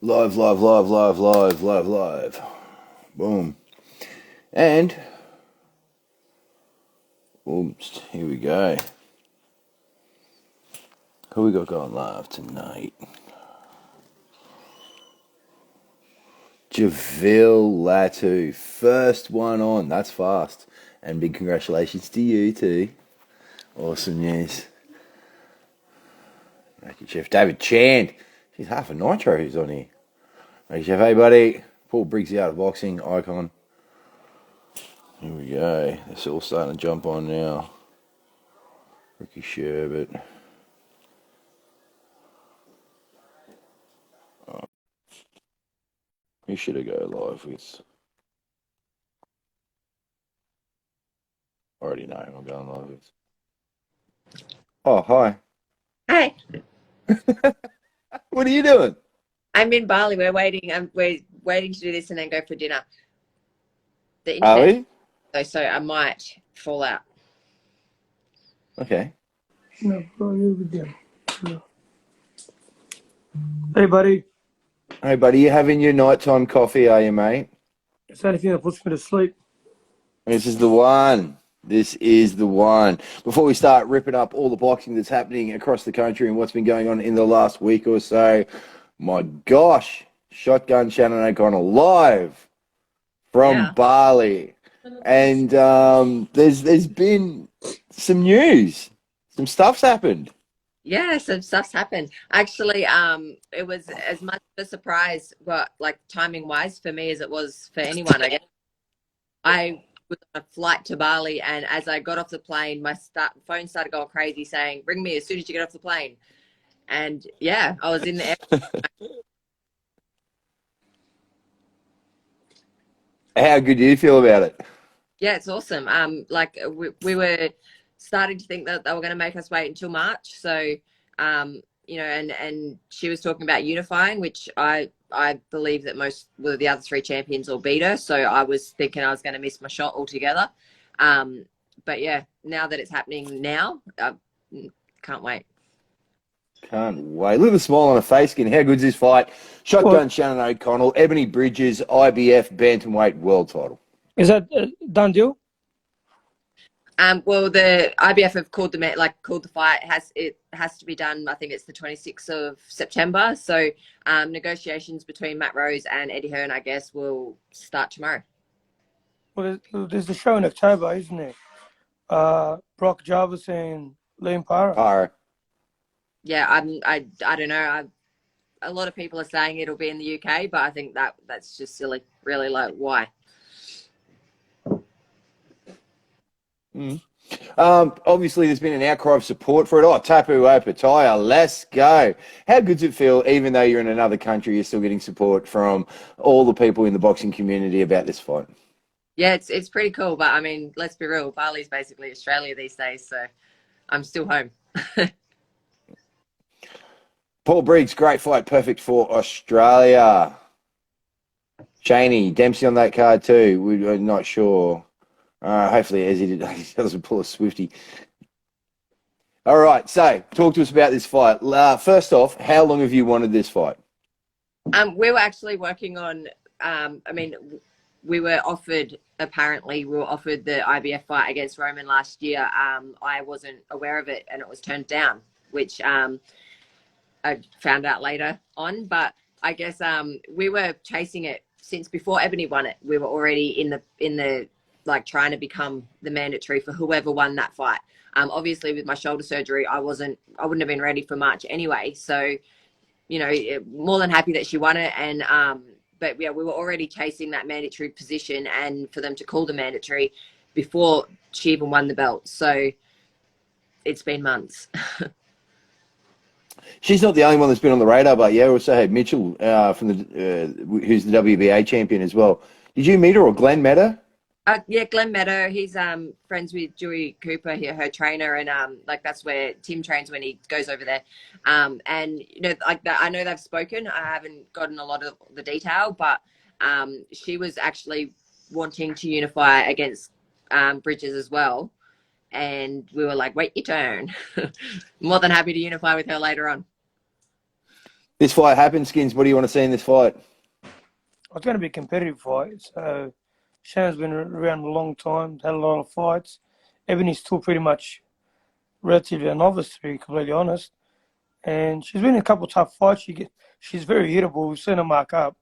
Live, live, live, live, live, live, live. Boom. And, oops, here we go. Who we got going live tonight? Javille Latu. First one on. That's fast. And big congratulations to you too. Awesome news. Thank you, Chef. David Chand. She's half a nitro who's on here. Thank you, Chef. Hey, buddy. Paul Briggs out of boxing. Icon. Here we go. It's all starting to jump on now. Ricky Sherbet. Who should I go live with? I already know who I'm going live with. Oh, hi. Hi, What are you doing? I'm in Bali. We're waiting. We're waiting to do this and then go for dinner. The Are internet, we? so I might fall out. Okay. No, you're with them. No. Hey, buddy. Hey, buddy, you having your nighttime coffee, are you, mate? Is that anything that puts me to sleep? This is the one. This is the one. Before we start ripping up all the boxing that's happening across the country and what's been going on in the last week or so, my gosh, Shotgun Shannon O'Connell live from Bali. And there's been some news. Some stuff's happened. Yeah, some stuff's happened. Actually, it was as much of a surprise, but like timing wise for me as it was for anyone. I guess I was on a flight to Bali, and as I got off the plane, my phone started going crazy, saying, "Ring me as soon as you get off the plane." And yeah, I was in the air. How good do you feel about it? Yeah, it's awesome. Like we were starting to think that they were going to make us wait until March. So, and she was talking about unifying, which I believe that most of the other three champions will beat her. So I was thinking I was going to miss my shot altogether. But yeah, now that it's happening now, I can't wait. Can't wait. Look at the smile on her face again. How good's this fight? Shotgun Shannon O'Connell, Ebanie Bridges, IBF Bantamweight World Title. Is that done deal? Well, the IBF have called the fight. It has to be done. I think it's the 26th of September. So negotiations between Matt Rose and Eddie Hearn, I guess, will start tomorrow. Well, there's the show in October, isn't it? Brock Jarvis and Liam Parra. Yeah, I don't know. A lot of people are saying it'll be in the UK, but I think that's just silly. Really, like why? Obviously, there's been an outcry of support for it. Oh, Tapu Opataya, let's go. How good does it feel, even though you're in another country, you're still getting support from all the people in the boxing community about this fight? Yeah, it's pretty cool. But I mean, let's be real. Bali's basically Australia these days, so I'm still home. Paul Briggs, great fight, perfect for Australia. Cheney, Dempsey on that card too. We're not sure. Hopefully, as he doesn't pull a Swifty. All right, so talk to us about this fight. First off, how long have you wanted this fight? We were actually working on. We were offered. Apparently, we were offered the IBF fight against Roman last year. I wasn't aware of it, and it was turned down, which I found out later on. But I guess we were chasing it since before Ebanie won it. We were already in the like trying to become the mandatory for whoever won that fight. Obviously with my shoulder surgery, I wouldn't have been ready for March anyway. So, more than happy that she won it. And, but yeah, we were already chasing that mandatory position and for them to call the mandatory before she even won the belt. So it's been months. She's not the only one that's been on the radar, but yeah, we also had Mitchell from who's the WBA champion as well. Did you meet her or Glenn met her? Yeah, Glenn met her. He's friends with Dewey Cooper, her trainer, and that's where Tim trains when he goes over there. And like that, I know they've spoken. I haven't gotten a lot of the detail, but she was actually wanting to unify against Bridges as well. And we were like, wait your turn. More than happy to unify with her later on. This fight happens, Skins. What do you want to see in this fight? It's going to be a competitive fight. So Shannon's been around a long time, had a lot of fights. Ebanie's still pretty much relatively a novice, to be completely honest. And she's been in a couple of tough fights. She's very hittable. We've seen her mark up.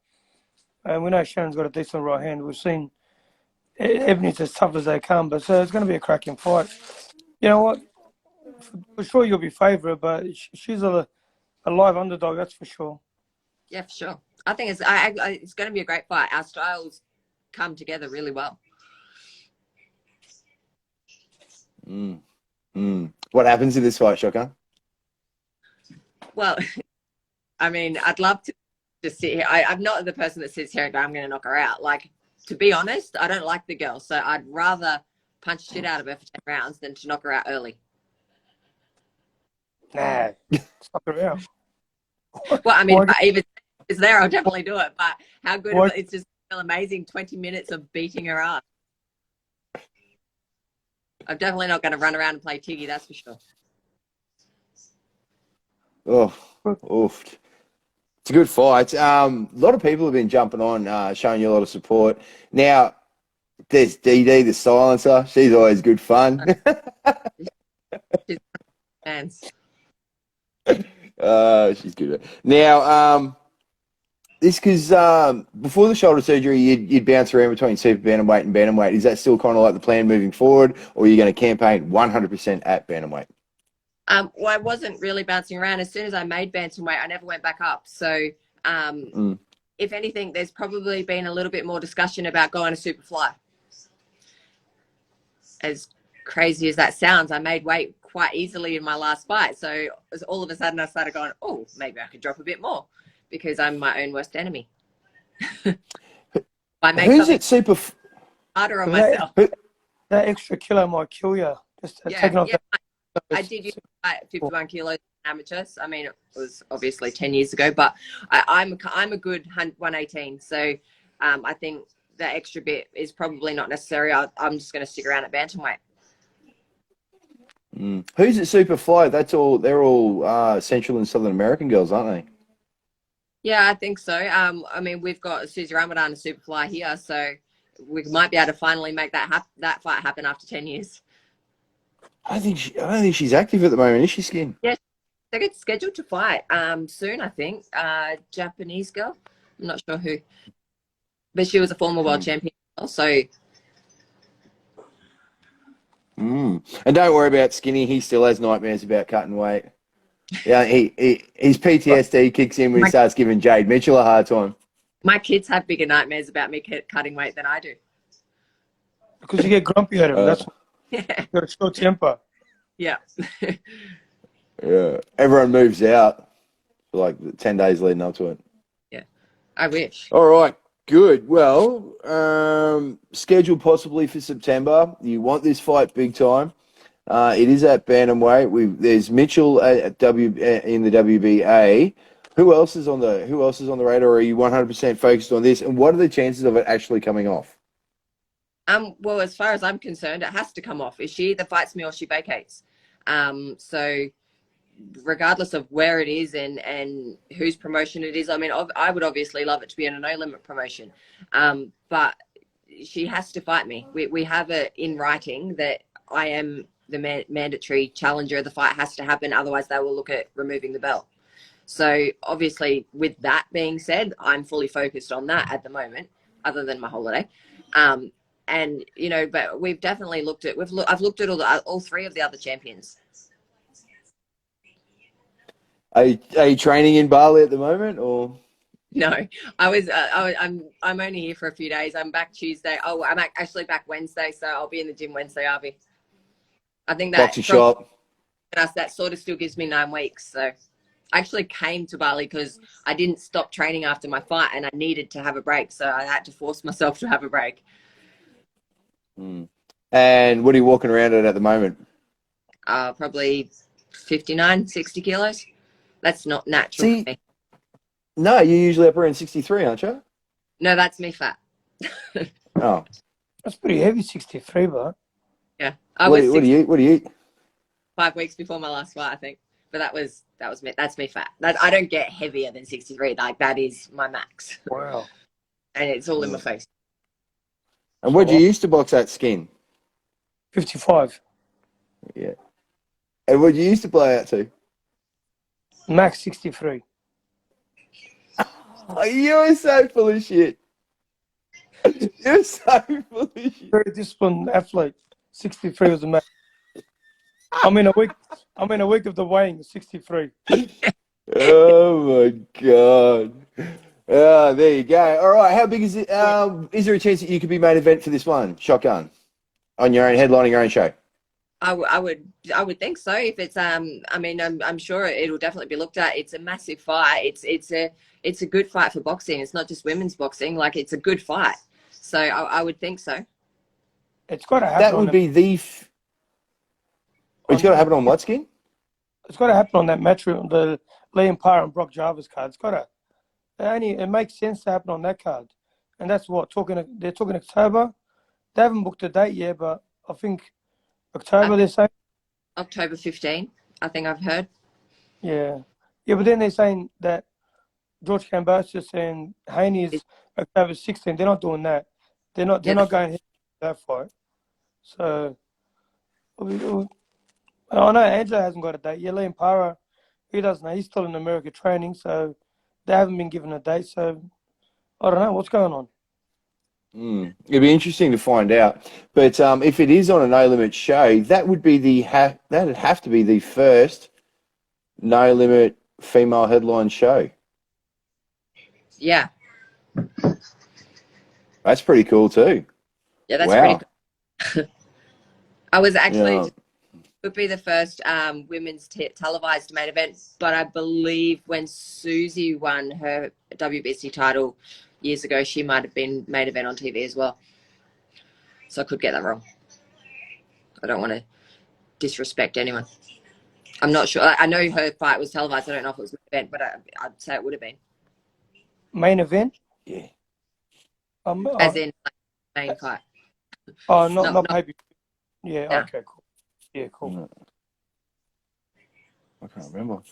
And we know Shannon's got a decent right hand. We've seen Ebanie's as tough as they come. But so it's going to be a cracking fight. You know what? For sure you'll be favourite, but she's a live underdog, that's for sure. Yeah, for sure. I think it's going to be a great fight. Our styles come together really well. What happens in this fight, Shocker? Well, I mean, I'd love to just sit here. I'm not the person that sits here and go, I'm going to knock her out. Like, to be honest, I don't like the girl. So I'd rather punch shit out of her for 10 rounds than to knock her out early. Nah, knock her out. Well, I mean, if I even is there, I'll definitely do it. But how good it's just amazing 20 minutes of beating her ass. I'm definitely not going to run around and play Tiggy, that's for sure. Oh, oof. It's a good fight. A lot of people have been jumping on, showing you a lot of support. Now, there's DD, the silencer. She's always good fun. She's fans. She's good. Now, this because before the shoulder surgery, you'd bounce around between super bantamweight and bantamweight. Is that still kind of like the plan moving forward, or are you going to campaign 100% at bantamweight? Well, I wasn't really bouncing around. As soon as I made bantamweight, I never went back up. So, if anything, there's probably been a little bit more discussion about going to superfly. As crazy as that sounds, I made weight quite easily in my last fight. So all of a sudden I started going, oh, maybe I could drop a bit more because I'm my own worst enemy. I make Who's it super harder on myself. That extra kilo might kill you. Just taking off I did use 51 kilos amateurs. I mean, it was obviously 10 years ago, but I'm a good 118. So I think that extra bit is probably not necessary. I'm just going to stick around at bantamweight. Who's at Superfly? They're all Central and Southern American girls, aren't they? Yeah, I think so. I mean, we've got Susie Ramadan and Superfly here, so we might be able to finally make that fight happen after 10 years. I don't think she's active at the moment, is she, Skin? Yeah, they get scheduled to fight soon, I think. Japanese girl. I'm not sure who. But she was a former world champion. So. And don't worry about Skinny. He still has nightmares about cutting weight. Yeah, his PTSD kicks in when he starts giving Jade Mitchell a hard time. My kids have bigger nightmares about me cutting weight than I do. Because you get grumpy at him. That's yeah. You got a short temper. Yeah. Yeah. Everyone moves out for like 10 days leading up to it. Yeah. I wish. All right. Good. Well, scheduled possibly for September. You want this fight big time. It is at bantamweight. There's Mitchell in the WBA. Who else is on the radar? Or are you 100% focused on this? And what are the chances of it actually coming off? Well, as far as I'm concerned, it has to come off. She either fights me or she vacates. So regardless of where it is and whose promotion it is, I mean, I would obviously love it to be in a no limit promotion. But she has to fight me. We have it in writing that I am the mandatory challenger. The fight has to happen. Otherwise they will look at removing the belt. So obviously with that being said, I'm fully focused on that at the moment, other than my holiday. And, you know, but we've definitely looked at, I've looked at all three of the other champions. Are you training in Bali at the moment, or? No, I'm only here for a few days. I'm back Tuesday. Oh, I'm actually back Wednesday. So I'll be in the gym Wednesday, Avi. I think that boxing shop. That sort of still gives me 9 weeks. So I actually came to Bali because I didn't stop training after my fight and I needed to have a break. So I had to force myself to have a break. And what are you walking around at the moment? Probably 59, 60 kilos. That's not natural for me. No, you're usually up around 63, aren't you? No, that's me fat. Oh. That's pretty heavy, 63, but. Yeah. What do you eat? 5 weeks before my last fight, I think. but that's me fat. I don't get heavier than 63. Like that is my max. Wow. And it's all in my face. And what do you used to box at, Skin? 55. Yeah. And what do you used to play out to? Max 63. Oh, you're so full of shit. You're so full of shit. Very disciplined athlete. 63 was the max. I'm in a week of the weighing, 63. Oh my God. Oh, there you go. All right. How big is it? Is there a chance that you could be main event for this one? Shotgun. On your own, headlining your own show? I would think so. If it's I mean, I'm sure it'll definitely be looked at. It's a massive fight. It's a good fight for boxing. It's not just women's boxing. Like, it's a good fight. So I would think so. It's got to happen. That would be the. It's got to happen on what, Skin? It's got to happen on that match, the Liam Parr and Brock Jarvis card. It's got to. It makes sense to happen on that card, and that's what they're talking October. They haven't booked a date yet, but I think October they're saying. October 15, I think I've heard. Yeah, but then they're saying that George Kambosos and Haney is October 16. They're not doing that. They're not going ahead with that fight. So I know Angelo hasn't got a date yet. Liam Parra, he doesn't know. He's still in America training, so they haven't been given a date. So I don't know what's going on. It'd be interesting to find out. But if it is on a no limit show, that would be that'd have to be the first no limit female headline show. Yeah. That's pretty cool too. Yeah, that's wow. pretty cool. I was actually would be the first women's televised main event, but I believe when Susie won her WBC title years ago, she might have been main event on TV as well. So I could get that wrong. I don't want to disrespect anyone. I'm not sure. I know her fight was televised. I don't know if it was main event, but I'd say it would have been. Main event? Yeah. As in main fight. Oh, not maybe. Yeah, no. Okay, cool. Yeah, cool. I can't remember.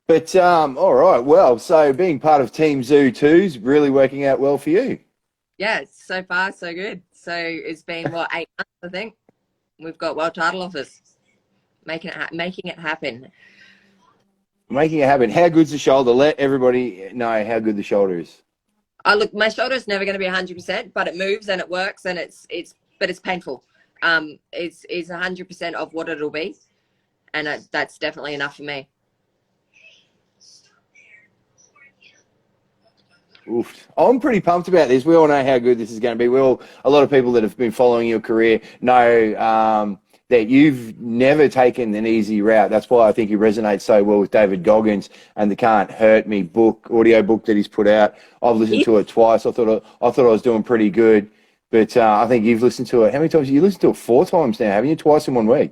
But, all right. Well, so being part of Team Zoo 2's really working out well for you. Yeah, so far, so good. So it's been, 8 months, I think. We've got world title offers. Making it happen. Making it happen. How good's the shoulder? Let everybody know how good the shoulder is. Look, my shoulder's never going to be 100%, but it moves and it works, and it's painful. It's 100% of what it'll be, and that's definitely enough for me. Oof. I'm pretty pumped about this. We all know how good this is going to be. A lot of people that have been following your career know that you've never taken an easy route. That's why I think you resonate so well with David Goggins and the Can't Hurt Me audio book that he's put out. I've listened to it twice. I thought I was doing pretty good, but I think you've listened to it. How many times? You listened to it 4 times now, haven't you? Twice in 1 week.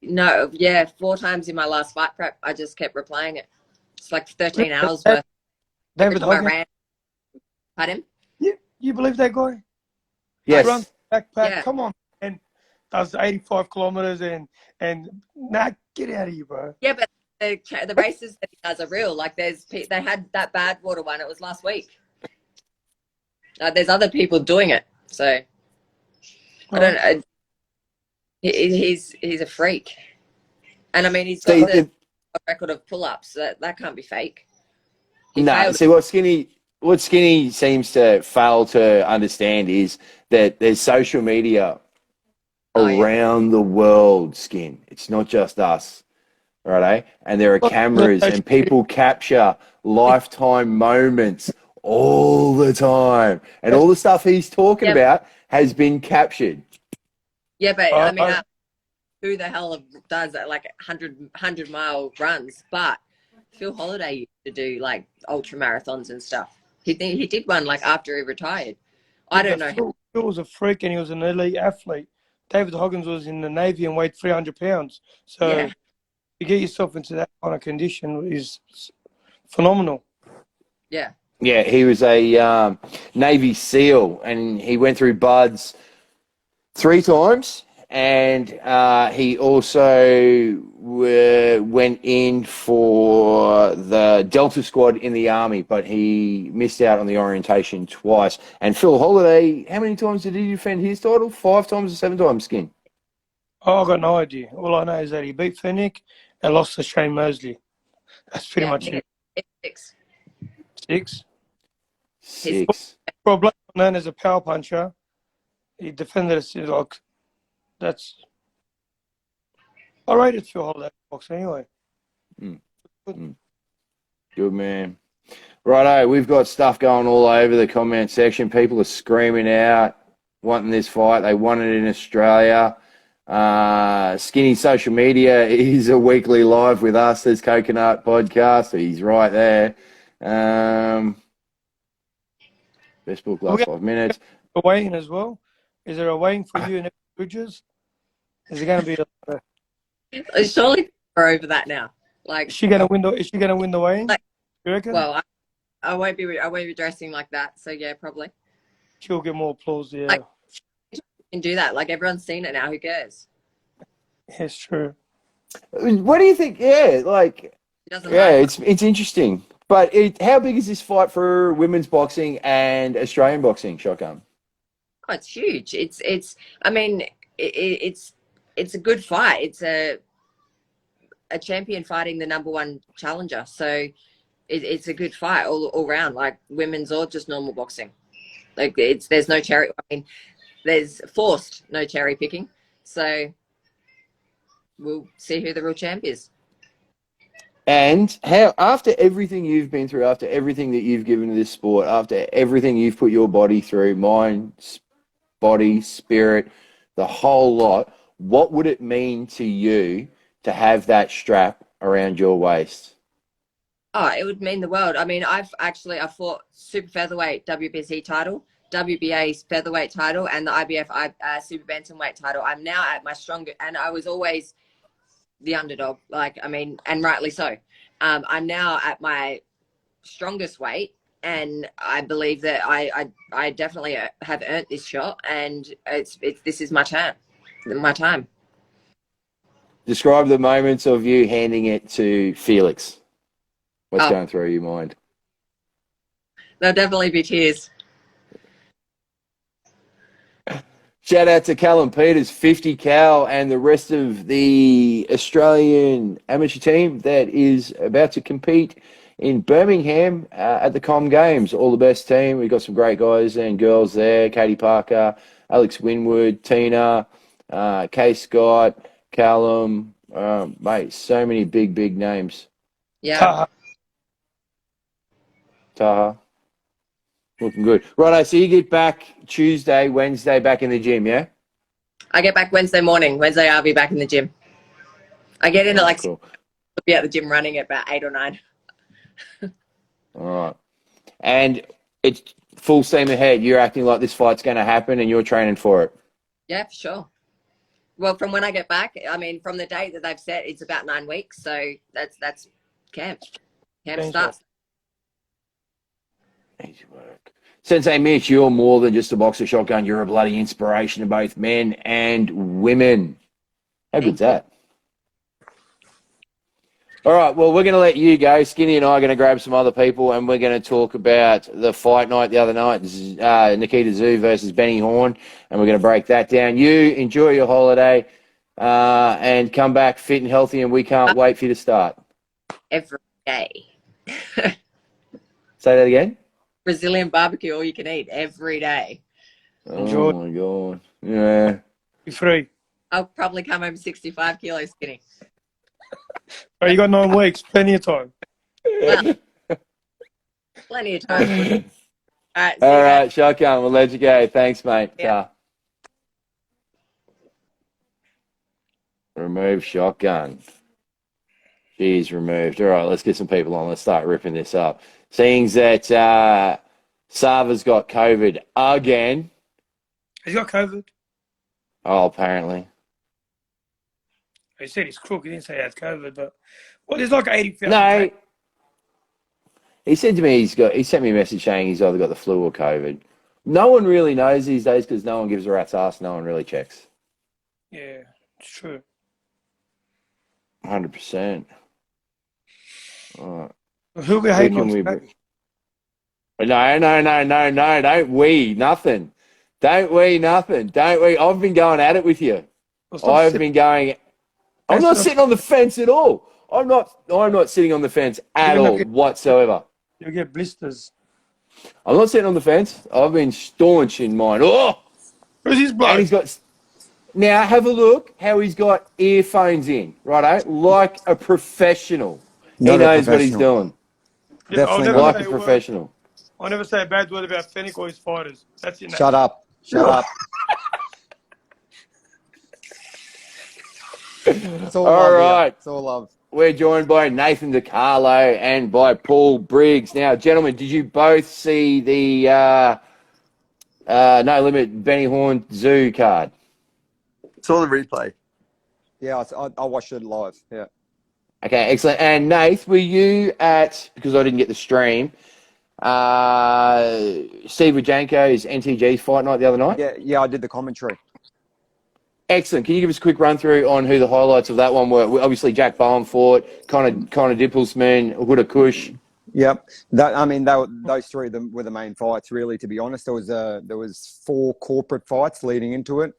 No, yeah, 4 times in my last fight prep. I just kept replaying it. It's like 13 hours worth. David Goggins. Pardon? You believe that guy? Yes. He runs backpack. Yeah. Come on, and does 85 kilometers and get out of here, bro. Yeah, but the races that he does are real. Like they had that Badwater one. It was last week. There's other people doing it. So I don't know. He's a freak, and I mean he's got a record of pull-ups. That can't be fake. No, see what Skinny seems to fail to understand is that there's social media around the world, Skin. It's not just us, right? And there are cameras and people capture lifetime moments all the time. And all the stuff he's talking about has been captured. Yeah, but I mean, who the hell does that, like 100-mile runs? But Phil Holiday used to do like ultra marathons and stuff. He did one like after he retired. I don't know. Phil was a freak and he was an elite athlete. David Hoggins was in the Navy and weighed 300 pounds. So to get yourself into that kind of condition is phenomenal. Yeah. Yeah, he was a Navy SEAL and he went through BUDS 3 times and he also went in for the Delta squad in the Army, but he missed out on the orientation twice. And Phil Holiday, how many times did he defend his title? 5 times or 7 times, Skin? Oh, I've got no idea. All I know is that he beat Fennick and lost to Shane Mosley. That's pretty much it. It's 6. 6. For a bloke known as a power puncher, he defended us like that's. I rated Phil Holiday box anyway. Good man. Righto, we've got stuff going all over the comment section. People are screaming out, wanting this fight. They want it in Australia. Skinny social media is a weekly live with us. There's Coconut Podcast. So he's right there. Best book last 5 minutes. A weighing as well. Is there a weighing for you in Bridges? Is it going to be? surely we're over that now. Like, Is she going to win the weighing? Like, You reckon? well, I won't be dressing like that. So yeah, probably. She'll get more applause. Yeah, Like, you can do that. Like, everyone's seen it now. Who cares? it's true. What do you think? Yeah, like, It doesn't yeah, matter. it's interesting. But how big is this fight for women's boxing and Australian boxing, Shotgun? Oh, it's huge. It's. I mean, it's a good fight. It's a champion fighting the number one challenger. So it's a good fight all round. Like, women's or just normal boxing. Like, there's no cherry. I mean, there's forced no cherry picking. So we'll see who the real champ is. And how, after everything you've been through, after everything that you've given to this sport, after everything you've put your body through, mind, body, spirit, the whole lot, what would it mean to you to have that strap around your waist? Oh, it would mean the world. I mean, I fought super featherweight WBC title, WBA featherweight title, and the IBF super bantamweight title. I'm now at my strongest, and I was always the underdog. Like, I mean, and rightly so. I'm now at my strongest weight, and I believe that I definitely have earned this shot, and this is my time. My time. Describe the moments of you handing it to Felix. What's going through your mind? There'll definitely be tears. Shout out to Callum Peters, 50 Cal, and the rest of the Australian amateur team that is about to compete in Birmingham at the Com Games. All the best team. We've got some great guys and girls there. Katie Parker, Alex Winwood, Tina, Kay Scott, Callum. Mate, so many big names. Yeah. Taha. Looking good. Righto, so you get back Tuesday, Wednesday, back in the gym, yeah? I get back Wednesday morning. Wednesday, I'll be back in the gym. I get in at like, cool. I'll be at the gym running at about 8 or 9. All right. And it's full steam ahead. You're acting like this fight's going to happen and you're training for it. Yeah, for sure. Well, from when I get back, I mean, from the date that they've set, it's about 9 weeks. So that's camp. Camp starts. Easy work. Sensei Mitch, you're more than just a boxer, Shotgun. You're a bloody inspiration to both men and women. How good's that? All right, well, we're going to let you go. Skinny and I are going to grab some other people, and we're going to talk about the fight night the other night, Nikita Tszyu versus Benny Horn, and we're going to break that down. You enjoy your holiday and come back fit and healthy, and we can't wait for you to start. Every day. Say that again? Brazilian barbecue, all you can eat every day. Enjoy. Oh, my God. Yeah. Be free. I'll probably come home 65 kilos skinny. Right, you got 9 weeks. Plenty of time. Well, plenty of time. All right, All right, Shotgun, we'll let you go. Thanks, mate. Yeah. Remove Shotgun. She's removed. All right, let's get some people on. Let's start ripping this up. Seeing that Sava's got COVID again. He's got COVID. Oh, apparently. He said he's crook. He didn't say he had COVID, but well, there's like 80,000. No. He said to me he sent me a message saying he's either got the flu or COVID. No one really knows these days because no one gives a rat's ass. No one really checks. Yeah, it's true. 100%. All right. Who we Who hating can on we today? bring? No. Don't we nothing. Don't we nothing. Don't we? I've been going at it with you. Well, stop I've sitting been going. I'm not fence. sitting on the fence at all. I'm not sitting on the fence You're at gonna all get whatsoever. you get blisters. I'm not sitting on the fence. I've been staunch in mine. Oh, Who's this and bloke? he's got. Now have a look how he's got earphones in, righto, like a professional. He Not a knows what he's professional. doing, Yeah, Definitely not. like a professional. I'll never say a bad word about Fennec or his fighters. That's it. Shut up. Shut up. It's all, All love right. here. It's all love. We're joined by Nathan Di Carlo and by Paul Briggs. Now, gentlemen, did you both see the No Limit Benny Horn Zoo card? Saw the replay. Yeah, I watched it live. Yeah. Okay, excellent. And Nath, were you at, because I didn't get the stream, Steve Wajanko's NTG fight night the other night? Yeah, I did the commentary. Excellent. Can you give us a quick run through on who the highlights of that one were? Obviously, Jack Bowen fought, Connor Dippelsman, Huda Kush. Yep. Those three of them were the main fights, really, to be honest. There was 4 corporate fights leading into it.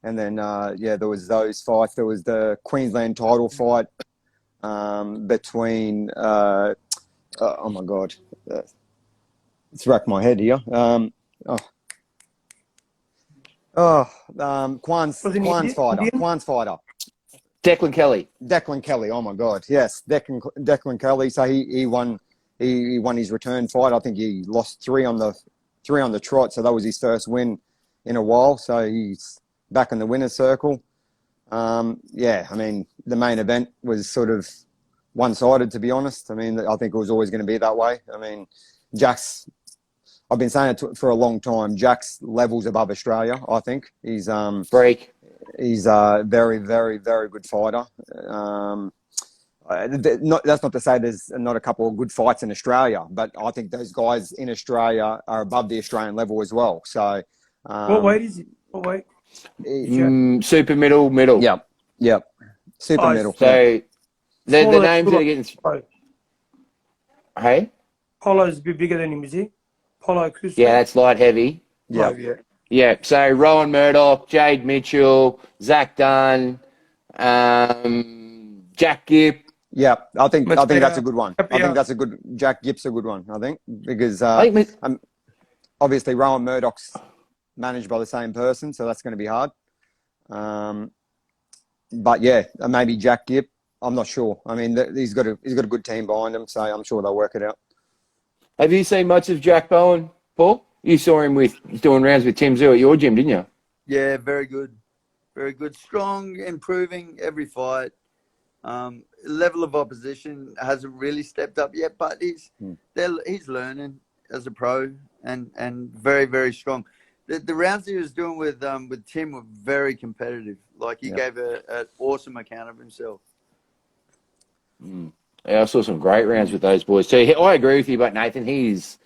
And then, there was those fights. There was the Queensland title fight between, oh my God, it's racked my head here. Quan's fighter. Declan Kelly. Declan Kelly. Oh my God, yes, Declan Kelly. So he won his return fight. I think he lost 3 on the trot. So that was his first win in a while. So he's back in the winner's circle. I mean, the main event was sort of one-sided, to be honest. I mean, I think it was always going to be that way. I mean, I've been saying it for a long time. Jack's levels above Australia, I think. He's Break. He's a very, very, very good fighter. That's not to say there's not a couple of good fights in Australia, but I think those guys in Australia are above the Australian level as well. So, what weight is he? What weight? Super middle. Yep. Super middle. So the names that are getting. Hey? Polo's a bit bigger than him, is he? Polo Kusa. Yeah, that's light heavy. Yeah. Yeah. So Rowan Murdoch, Jade Mitchell, Zach Dunn, Jack Gipp. Yeah, I think better. that's a good one. I think that's a good. Jack Gipp's a good one. I think because obviously Rowan Murdoch's managed by the same person, so that's going to be hard. But yeah, maybe Jack Gipp. I'm not sure. I mean, he's got a good team behind him, so I'm sure they'll work it out. Have you seen much of Jack Bowen, Paul? You saw him doing rounds with Tim Tszyu at your gym, didn't you? Yeah, very good. Very good. Strong, improving every fight. Level of opposition hasn't really stepped up yet, but he's learning as a pro and very, very strong. The rounds he was doing with Tim were very competitive. Like he gave an awesome account of himself. Yeah, I saw some great rounds with those boys too. I agree with you, but Nathan, he's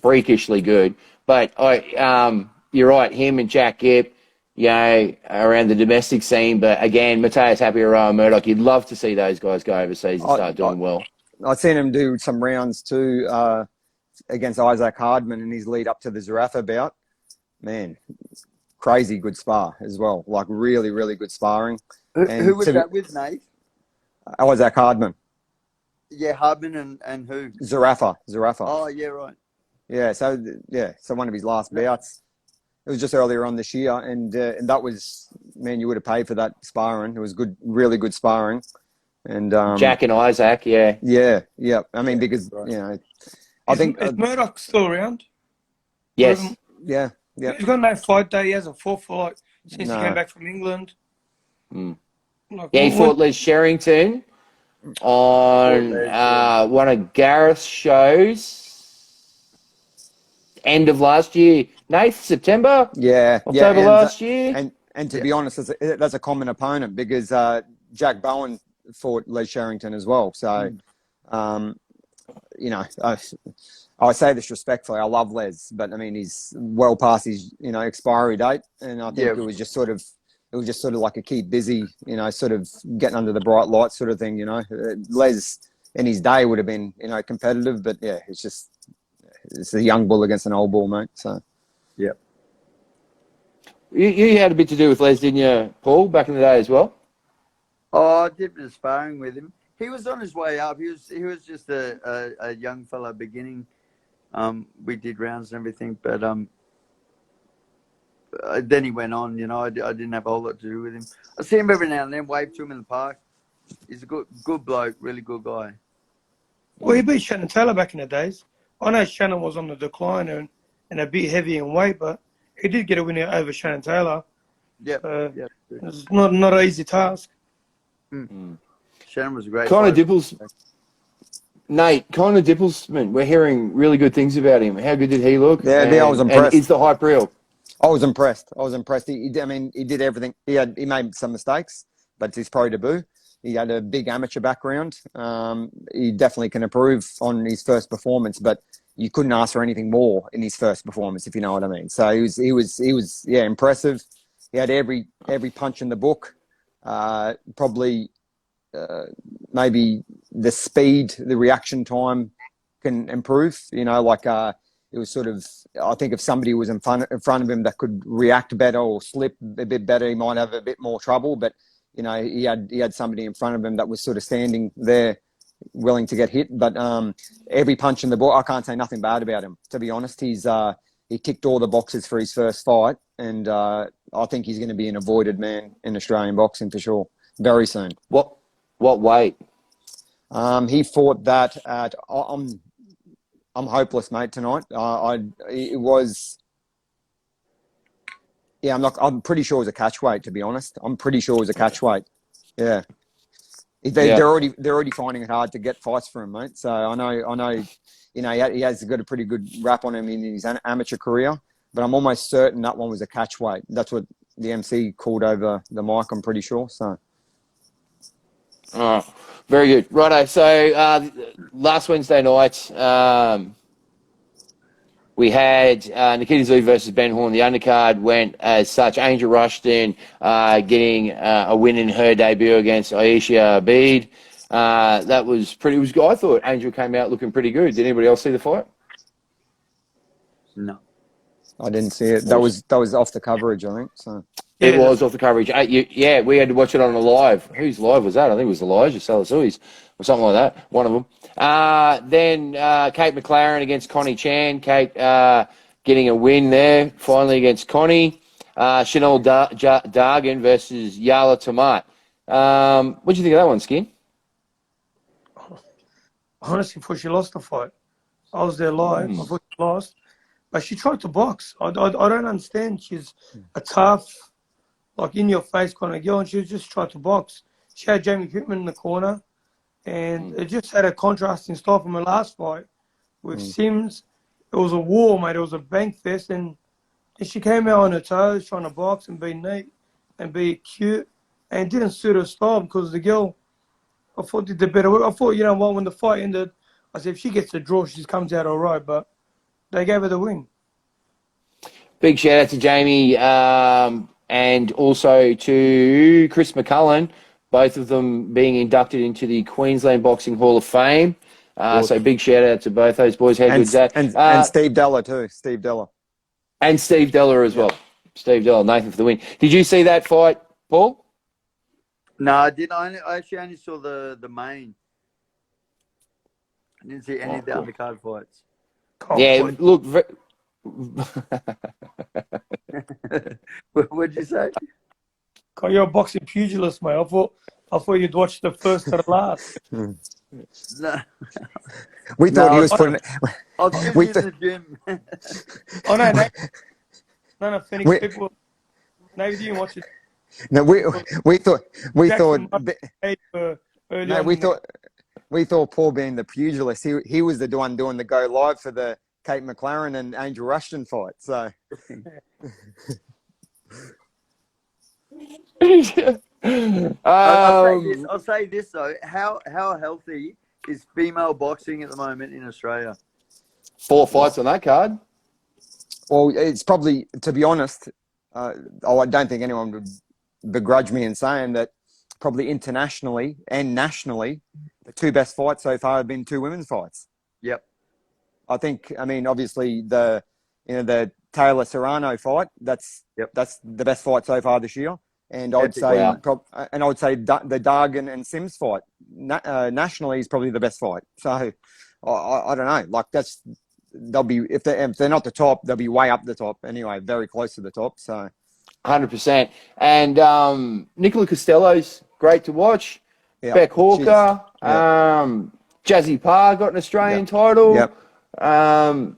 freakishly good. But you're right, him and Jack Gipp, around the domestic scene. But again, Mateus Hapiaroa, Murdoch, you'd love to see those guys go overseas and start doing well. I've seen him do some rounds too against Isaac Hardman in his lead up to the Zarafa bout. Man, crazy good spar as well. Like really, really good sparring. Who was that with, Nate? Isaac Hardman. Yeah, Hardman and who? Zarafa. Oh, yeah, right. Yeah, so one of his last bouts. It was just earlier on this year, and that was, man, you would have paid for that sparring. It was good, really good sparring. And Jack and Isaac, yeah. Yeah. I mean, because I think is Murdoch still around? Yes. Yeah. He's got no fight day. He hasn't fought for since he came back from England. He fought Les Sherrington on one of Gareth's shows end of last year. Nate, September? October last year? And to be honest, that's a common opponent because Jack Bowen fought Les Sherrington as well. So, I say this respectfully. I love Les, but I mean, he's well past his, expiry date. And I think it was just sort of it was just sort of like a keep busy, you know, sort of getting under the bright light sort of thing, you know. Les in his day would have been, you know, competitive, but yeah, it's a young bull against an old bull, mate. So, yeah. You had a bit to do with Les, didn't you, Paul, back in the day as well? Oh, I did a bit of sparring with him. He was on his way up. He was just a young fella beginning. We did rounds and everything, but then he went on. You know, I didn't have a whole lot to do with him. I see him every now and then, wave to him in the park. He's a good bloke, really good guy. Well, he beat Shannon Taylor back in the days. I know Shannon was on the decline and a bit heavy in weight, but he did get a win over Shannon Taylor. Yeah, It's not an easy task. Shannon was a great. Connor Dippelsman, we're hearing really good things about him. How good did he look? Yeah, I was impressed. And is the hype real? I was impressed. He did everything. He made some mistakes, but it's his pro debut. He had a big amateur background. He definitely can improve on his first performance, but you couldn't ask for anything more in his first performance, if you know what I mean. So he was impressive. He had every punch in the book. Probably maybe the speed, the reaction time can improve. You know, like it was sort of. I think if somebody was in front of him that could react better or slip a bit better, he might have a bit more trouble. But you know, he had somebody in front of him that was sort of standing there, willing to get hit. But every punch in the book, I can't say nothing bad about him. To be honest, he ticked all the boxes for his first fight, and I think he's going to be an avoided man in Australian boxing for sure, very soon. What weight? He fought that at. I'm hopeless, mate. Tonight, it was. Yeah, I'm pretty sure it was a catch weight. To be honest, I'm pretty sure it was a catch weight. Yeah, they're already finding it hard to get fights for him, mate. So I know. You know, he has got a pretty good rap on him in his amateur career, but I'm almost certain that one was a catch weight. That's what the MC called over the mic. I'm pretty sure. So. Oh, very good. Righto. So last Wednesday night, we had Nikita Tszyu versus Ben Horn. The undercard went as such. Angel Rushton getting a win in her debut against Aisha Abid. That was pretty. I thought Angel came out looking pretty good. Did anybody else see the fight? No, I didn't see it. That was off the coverage, I think. So. It was off the coverage. Yeah, we had to watch it on a live. Whose live was that? I think it was Elijah Salasui's or something like that. One of them. Then Kate McLaren against Connie Chan. Kate getting a win there, finally against Connie. Chanel Dargan versus Yala Tamat. What do you think of that one, Skin? Honestly, before she lost the fight, I was there live. I thought she lost, but she tried to box. I don't understand. She's a tough, like in your face kind of girl, and she just tried to box. She had Jamie Pittman in the corner, and it just had a contrasting style from her last fight with Sims. It was a war, mate. It was a bank fest, and she came out on her toes trying to box and be neat and be cute, and it didn't suit her style because the girl, I thought, did the better work. I thought, you know what, when the fight ended, I said, if she gets a draw, she just comes out all right, but they gave her the win. Big shout out to Jamie and also to Chris McCullen, both of them being inducted into the Queensland Boxing Hall of Fame. So big shout out to both those boys. How good's that? And Steve Della too. Steve Della. And Steve Della as well. Steve Della, Nathan for the win. Did you see that fight, Paul? No, I didn't. I actually only saw the main. I didn't see any of the undercard fights. Look. What'd you say? You're a boxing pugilist, mate. I thought you'd watch the first to the last. No. We thought he was putting. I was in the gym. Oh no, Phoenix people. Maybe you didn't watch it. No, we thought. We thought Paul being the pugilist, he was the one doing the go live for the Kate McLaren and Angel Rushton fight. So. I'll say this though: how healthy is female boxing at the moment in Australia? 4 fights on that card. Well, it's probably, to be honest, I don't think anyone would begrudge me in saying that probably internationally and nationally, the two best fights so far have been two women's fights. Yep. I think, I mean, obviously the Taylor Serrano fight, that's the best fight so far this year. And I would say, Wow. the Dargan and Sims fight nationally is probably the best fight. So I don't know, like they'll be, if they're not the top, they'll be way up the top anyway, very close to the top. So 100%. And Nicola Costello's great to watch. yeah, Beck Hawker. yeah. Jazzy Parr got an Australian title. Yep.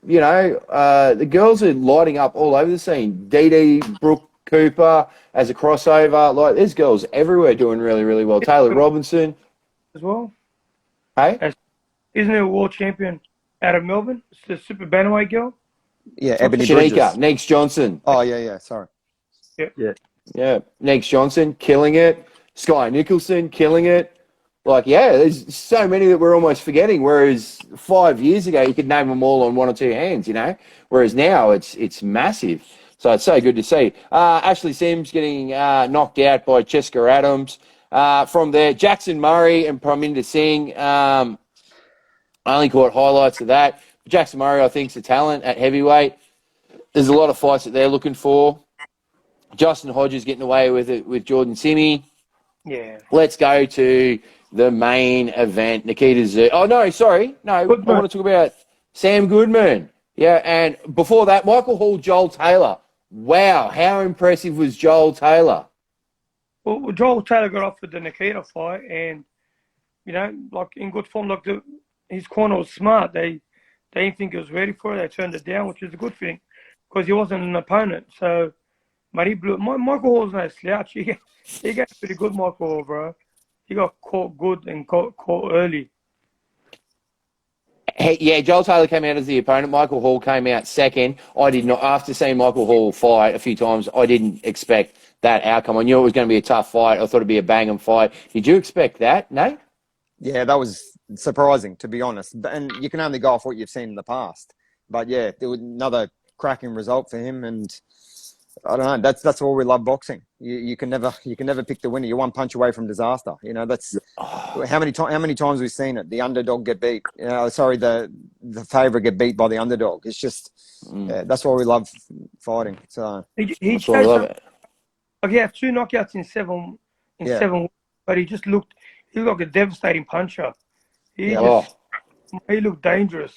The girls are lighting up all over the scene. Dee Brooke Cooper as a crossover. Like, there's girls everywhere doing really, really well. Taylor Robinson. as well. Hey? Isn't it a world champion out of Melbourne? It's the super bantamweight girl. Yeah, Ebanie Shanika. Bridges. Neeks Johnson. Oh, yeah, sorry. Yeah. Neeks Johnson, killing it. Sky Nicholson, killing it. Like, yeah, there's so many that we're almost forgetting. Whereas 5 years ago, you could name them all on one or two hands, you know. Whereas now it's massive. So it's so good to see. Ashley Sims getting knocked out by Jessica Adams. From there, Jackson Murray and Parminder Singh. I only caught highlights of that. Jackson Murray, I think, is a talent at heavyweight. There's a lot of fights that they're looking for. Justin Hodges getting away with it with Jordan Simi. Yeah. Let's go to the main event. Nikita Tszyu. Oh, no, sorry. No, Goodman. I want to talk about Sam Goodman. Yeah, and before that, Michael Hall, Joel Taylor. Wow, how impressive was Joel Taylor? Well, Joel Taylor got offered the Nikita fight, and like in good form, like his corner was smart. They didn't think he was ready for it. They turned it down, which is a good thing because he wasn't an opponent. So, but he blew. Michael Hall's no slouch. He got pretty good, Michael Hall, bro. He got caught good and caught early. Hey, yeah, Joel Taylor came out as the opponent. Michael Hall came out second. I did not, after seeing Michael Hall fight a few times, I didn't expect that outcome. I knew it was going to be a tough fight. I thought it'd be a bang-em fight. Did you expect that, Nate? Yeah, that was surprising, to be honest. And you can only go off what you've seen in the past. But yeah, there was another cracking result for him, and I don't know. That's why we love boxing. You can never pick the winner. You're one punch away from disaster. That's how many times we've seen it. The underdog get beat. The favorite get beat by the underdog. It's just that's why we love fighting. So that's why I love it. Like he had 2 knockouts in 7 weeks, but he looked like a devastating puncher. He looked dangerous.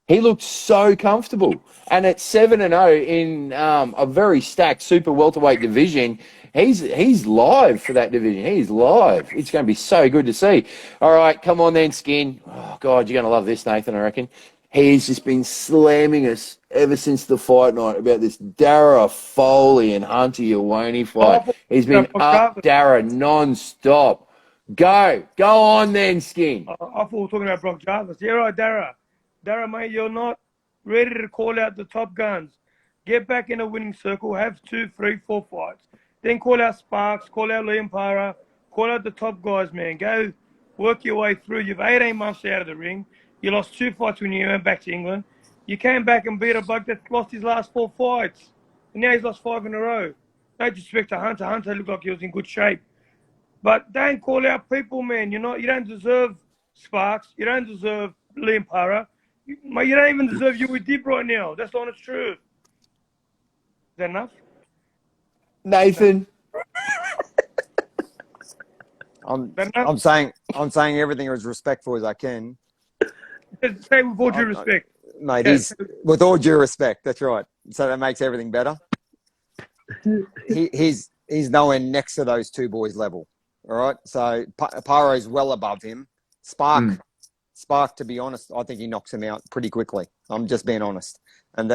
He looked so comfortable. And at 7-0 in a very stacked super welterweight division, he's live for that division. He's live. It's going to be so good to see. All right, come on then, Skin. Oh, God, you're going to love this, Nathan, I reckon. He's just been slamming us ever since the fight night about this Dara Foley and Hunter Iwani fight. He's been up Dara non-stop. Go on then, Skin. I thought we were talking about Brock Jarvis. Yeah, right, Dara. Dara, mate, you're not ready to call out the top guns. Get back in a winning circle. Have 2, 3, 4 fights. Then call out Sparks, call out Liam Parra, call out the top guys, man. Go work your way through. You've 18 months out of the ring. You lost 2 fights when you went back to England. You came back and beat a bug that lost his last 4 fights. And now he's lost 5 in a row. No disrespect to Hunter. Hunter looked like he was in good shape. But don't call out people, man. You don't deserve Sparks. You don't deserve Liam Parra. You don't even deserve you with Dib right now. That's the honest truth. Is that enough? Nathan. I'm saying everything as respectful as I can. Say with all due respect. Mate, he's with all due respect, that's right. So that makes everything better. He's nowhere next to those 2 boys' level. All right. So Paro's well above him. Spark, to be honest, I think he knocks him out pretty quickly. I'm just being honest. And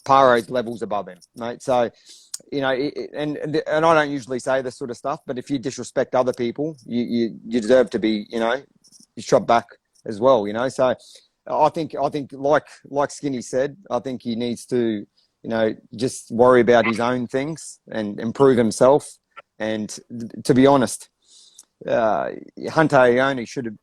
Paro's levels above him, mate. So, and I don't usually say this sort of stuff, but if you disrespect other people, you deserve to be, shot back as well, So I think like Skinny said, I think he needs to, just worry about his own things and improve himself. And to be honest, Hunter Iwani should have,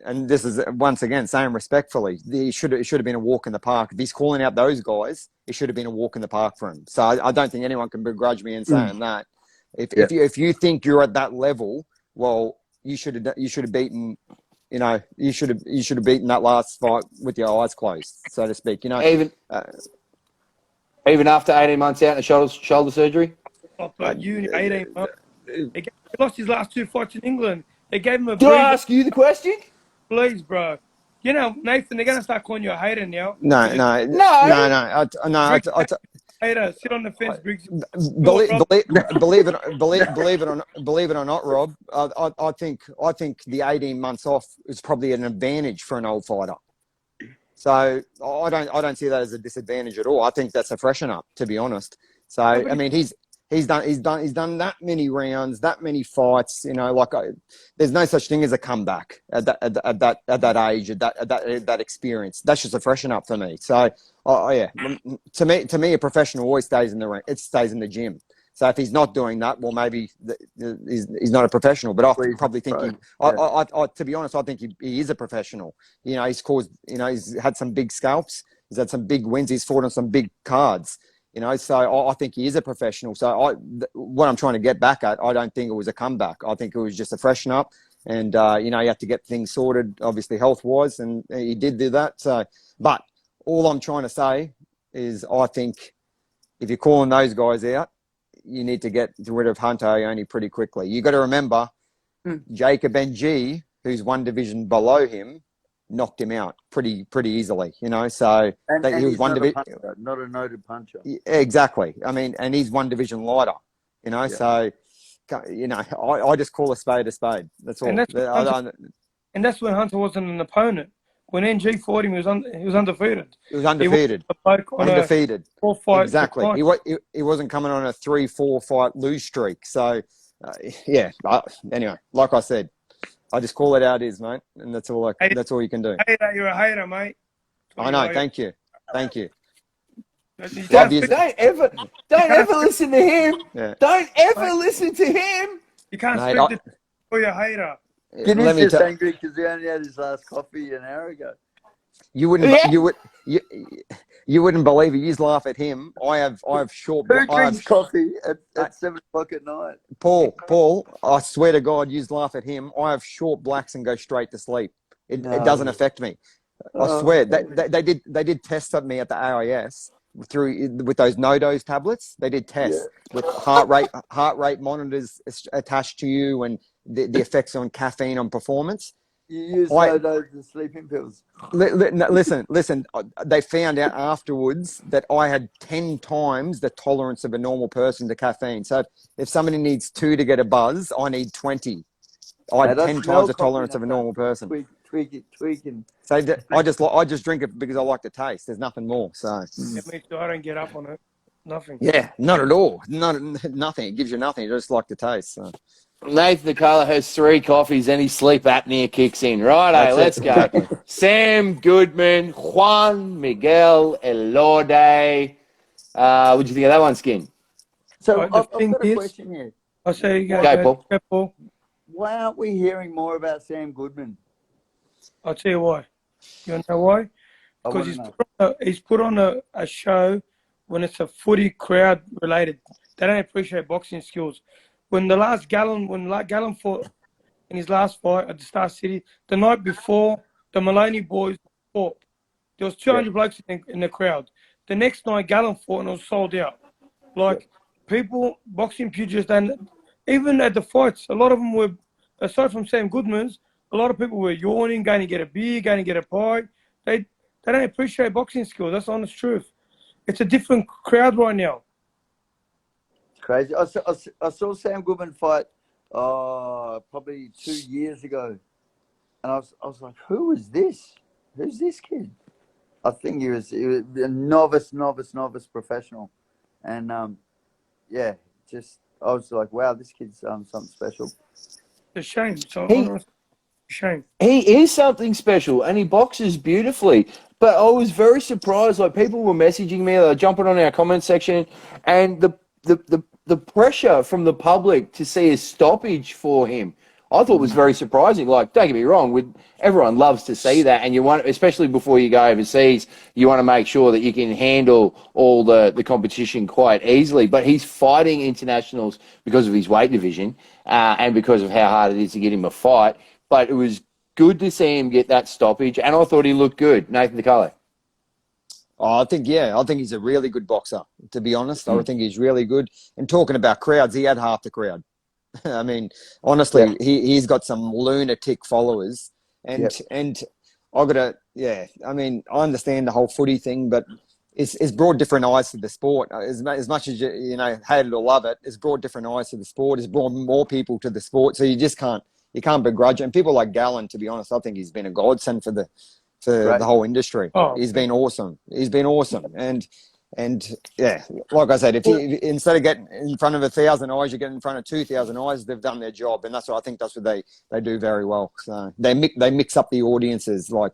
and this is once again saying respectfully, it should have been a walk in the park. If he's calling out those guys, it should have been a walk in the park for him. So I don't think anyone can begrudge me in saying that. If you think you're at that level, well, you should have beaten. You should have beaten that last fight with your eyes closed, so to speak. Even after 18 months out and shoulder surgery. But 18 months. He lost his last 2 fights in England. They gave him a Did breather. I ask you the question? Please, bro. Nathan, they're gonna start calling you a hater now. No. Hater, sit on the fence, Briggs. Believe it or not, Rob. I think the 18 months off is probably an advantage for an old fighter. So I don't see that as a disadvantage at all. I think that's a freshen up, to be honest. So I mean, he's done that many rounds, that many fights. There's no such thing as a comeback at that age, at that experience. That's just a freshen up for me. So yeah, to me, a professional always stays in the ring. It stays in the gym. So if he's not doing that, well, maybe he's not a professional. But I probably think to be honest, I think he is a professional. He's caused. He's had some big scalps. He's had some big wins. He's fought on some big cards. So I think he is a professional. So what I'm trying to get back at, I don't think it was a comeback. I think it was just a freshen up, and you have to get things sorted, obviously health wise, and he did do that. So, but all I'm trying to say is, I think if you're calling those guys out, you need to get rid of Hunter Ione pretty quickly. You got to remember, Jacob NG, who's one division below him, knocked him out pretty easily, So and he was one division, not a noted puncher. Exactly. I mean, and he's one division lighter, So, I just call a spade a spade. That's all. And that's when Hunter wasn't an opponent. When NG fought him, he was undefeated. He was undefeated. Undefeated. 4-fight exactly. He wasn't coming on a 3-4 fight lose streak. So, yeah. Anyway, like I said, I just call it out as, mate, and that's all. That's all you can do. Hater, you're a hater, mate. I know. Thank you. Don't ever listen to him. Yeah. Don't ever listen to him. You can't speak to a hater. He's just angry because he only had his last coffee an hour ago. You wouldn't. You wouldn't believe it. You just laugh at him. I have short. Who drinks coffee at 7 o'clock at night? Paul. I swear to God, you just laugh at him. I have short blacks and go straight to sleep. It doesn't affect me. I swear. They did tests of me at the AIS with those no-dose tablets. They did tests with heart rate monitors attached to you, and the effects on caffeine on performance. You use no-dose and sleeping pills. Listen. They found out afterwards that I had 10 times the tolerance of a normal person to caffeine. So if somebody needs 2 to get a buzz, I need 20. I had 10 times the tolerance of a normal person. Tweaking. So I just drink it because I like the taste. There's nothing more. So yeah, me too. I don't get up on it. Nothing. Yeah, not at all. Nothing. It gives you nothing. You just like the taste. So. Nathan Di Carlo has 3 coffees and his sleep apnea kicks in. Righto, let's go. Sam Goodman, Juan Miguel Elorde. What'd you think of that one, Skin? So I've got a question here. I'll say you go, Paul. Why aren't we hearing more about Sam Goodman? I'll tell you why. You want to know why? Because he's put on a show when it's a footy crowd related. They don't appreciate boxing skills. When Gallon fought in his last fight at the Star City, the night before, the Maloney boys fought. There was 200 blokes in the crowd. The next night, Gallon fought and it was sold out. People, boxing pugilists, and even at the fights, a lot of them were, aside from Sam Goodman's, a lot of people were yawning, going to get a beer, going to get a pie. They don't appreciate boxing skills. That's the honest truth. It's a different crowd right now. Crazy. I saw Sam Goodman fight probably 2 years ago, and I was like, who is this? Who's this kid? I think he was a novice professional, and I was like, wow, this kid's something special. It's a shame. Shame. He is something special, and he boxes beautifully. But I was very surprised. Like, people were messaging me, they were jumping on our comment section, and the pressure from the public to see a stoppage for him I thought was very surprising. Like, don't get me wrong, everyone loves to see that, and you want, especially before you go overseas, you want to make sure that you can handle all the competition quite easily. But he's fighting internationals because of his weight division and because of how hard it is to get him a fight. But it was good to see him get that stoppage, and I thought he looked good, Nathan Di Carlo. Oh, I think he's a really good boxer, to be honest. I think he's really good. And talking about crowds, he had half the crowd. I mean, honestly, he's got some lunatic followers. And I I mean, I understand the whole footy thing, but it's brought different eyes to the sport. As much as you know, hate it or love it, it's brought different eyes to the sport. It's brought more people to the sport. So you can't begrudge it. And people like Gallen, to be honest, I think he's been a godsend for the whole industry. He's been awesome. And yeah, like I said, if you instead of getting in front of 1,000 eyes, you get in front of 2,000 eyes, they've done their job, and that's what they do very well. So they mix up the audiences, like,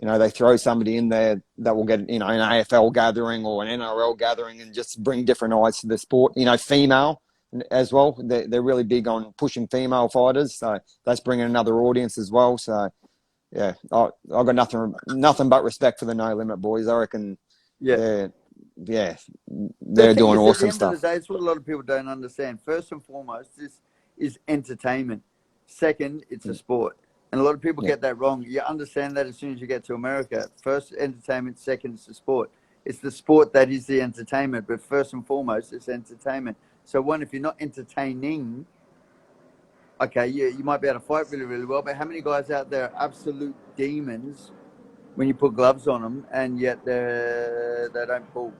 you know, they throw somebody in there that will get, you know, an AFL gathering or an NRL gathering and just bring different eyes to the sport. You know, female as well. They're really big on pushing female fighters, so that's bringing another audience as well. So yeah, I've got nothing but respect for the No Limit boys. I reckon. They're doing awesome stuff. At the end of the day, it's what a lot of people don't understand. First and foremost, this is entertainment. Second, it's a sport. And a lot of people get that wrong. You understand that as soon as you get to America. First, entertainment. Second, it's the sport. It's the sport that is the entertainment. But first and foremost, it's entertainment. So if you're not entertaining, okay, you might be able to fight really, really well. But how many guys out there are absolute demons when you put gloves on them, and yet they don't pull,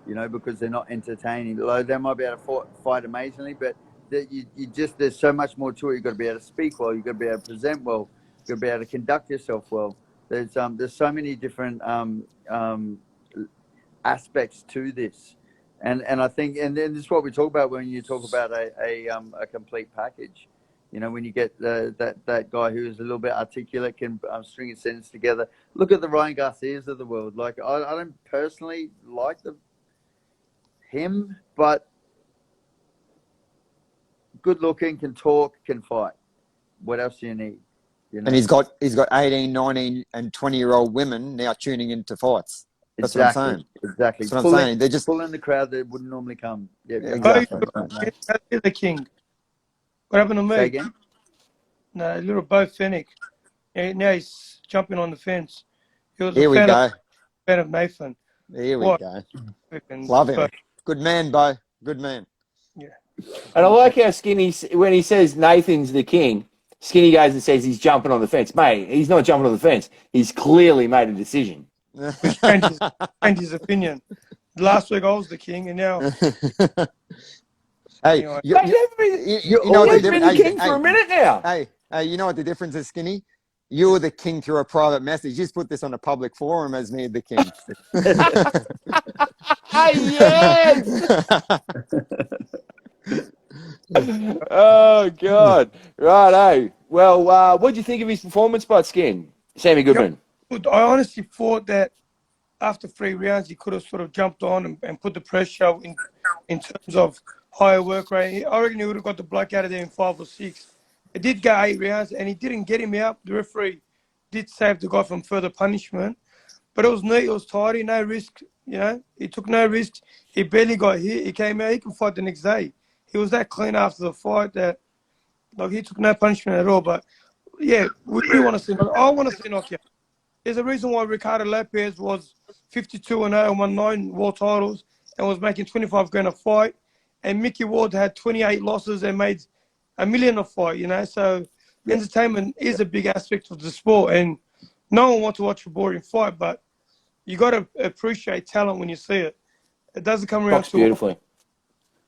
you know, because they're not entertaining. They might be able to fight amazingly, but there's so much more to it. You've got to be able to speak well. You've got to be able to present well. You've got to be able to conduct yourself well. There's so many different aspects to this, and I think, and then this is what we talk about when you talk about a complete package. You know, when you get that guy who is a little bit articulate, can string his sentences together. Look at the Ryan Garcias of the world. Like, I don't personally like him, but good looking, can talk, can fight. What else do you need? You know? And he's got 18, 19, and 20-year-old women now tuning into fights. That's what I'm saying. Exactly. That's what I'm saying. They're just pulling the crowd that wouldn't normally come. Yeah, exactly. The king. What happened to me? Say again? No, little Bo Fennick. Now he's jumping on the fence. He was Here we go. Fan of Nathan. Here we go. Love him. Good man, Bo. Good man. Yeah. And I like how Skinny, when he says Nathan's the king, Skinny goes and says he's jumping on the fence. Mate, he's not jumping on the fence. He's clearly made a decision. Changed his opinion. Last week I was the king, and now... Hey, Anyway. you know what the difference? King for a minute now. Hey, you know what the difference is, Skinny? You're the king through a private message. Just put this on a public forum as me the king. Yes. Oh God! Right, well, what do you think of his performance, by Skin? Sammy Goodman. I honestly thought that after 3 rounds he could have sort of jumped on and put the pressure in terms of higher work rate. I reckon he would have got the bloke out of there in 5 or 6. It did go 8 rounds, and he didn't get him out. The referee did save the guy from further punishment, but it was neat. It was tidy, no risk. You know, he took no risks. He barely got hit. He came out. He can fight the next day. He was that clean after the fight that, like, he took no punishment at all. But yeah, we want to see. I want to see knockout. There's a reason why Ricardo Lopez was 52-0 and won 9 world titles and was making 25 grand a fight. And Mickey Ward had 28 losses and made $1 million a fight, you know. So entertainment is a big aspect of the sport, and no one wants to watch a boring fight, but you got to appreciate talent when you see it. It doesn't come around too beautifully.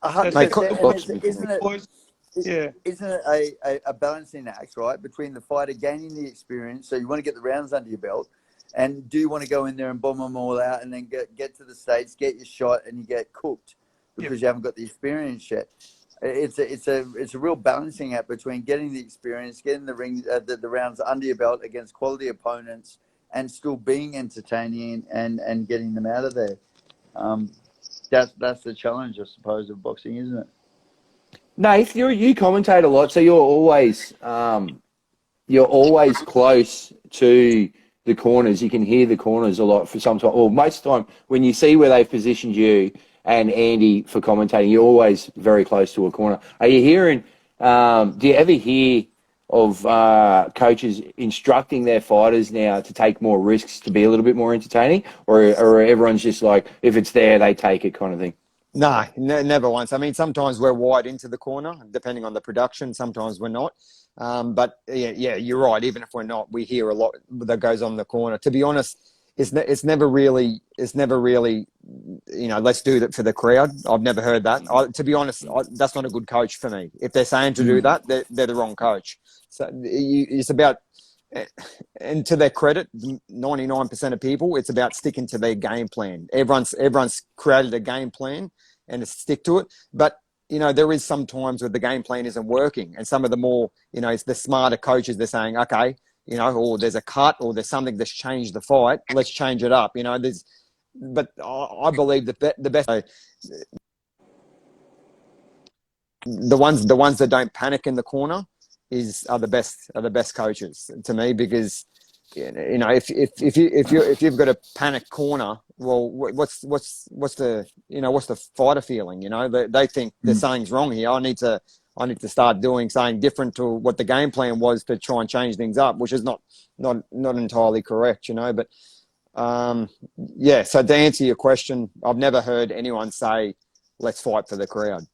100%. Isn't Yeah. it a balancing act, right, between the fighter gaining the experience, so you want to get the rounds under your belt, and do you want to go in there and bomb them all out and then get to the States, get your shot, and you get cooked because you haven't got the experience yet? It's a real balancing act between getting the experience, getting the rounds under your belt against quality opponents, and still being entertaining and getting them out of there. That's the challenge, I suppose, of boxing, isn't it? Nath, you commentate a lot, so you're always close to the corners. You can hear the corners a lot for some time, or most of the time when you see where they've positioned you and Andy for commentating, you're always very close to a corner. Are you hearing, do you ever hear of coaches instructing their fighters now to take more risks to be a little bit more entertaining, or everyone's just like, if it's there, they take it kind of thing? No, never once. I mean, sometimes we're wide into the corner, depending on the production. Sometimes we're not. But yeah, you're right. Even if we're not, we hear a lot that goes on in the corner. To be honest, it's never really, let's do that for the crowd. I've never heard that. To be honest, that's not a good coach for me. If they're saying to do that, they're the wrong coach. So it's about, and to their credit, 99% of people, it's about sticking to their game plan. Everyone's created a game plan and to stick to it. But, there is some times where the game plan isn't working. And some of the more, it's the smarter coaches, they're saying, okay, or there's a cut or there's something that's changed the fight. Let's change it up. But I believe that the best, the ones that don't panic in the corner are the best coaches to me, because if you've got a panic corner, well, what's the fighter feeling? They think there's something's wrong here. I need to start doing something different to what the game plan was to try and change things up, which is not entirely correct, But so to answer your question, I've never heard anyone say, let's fight for the crowd,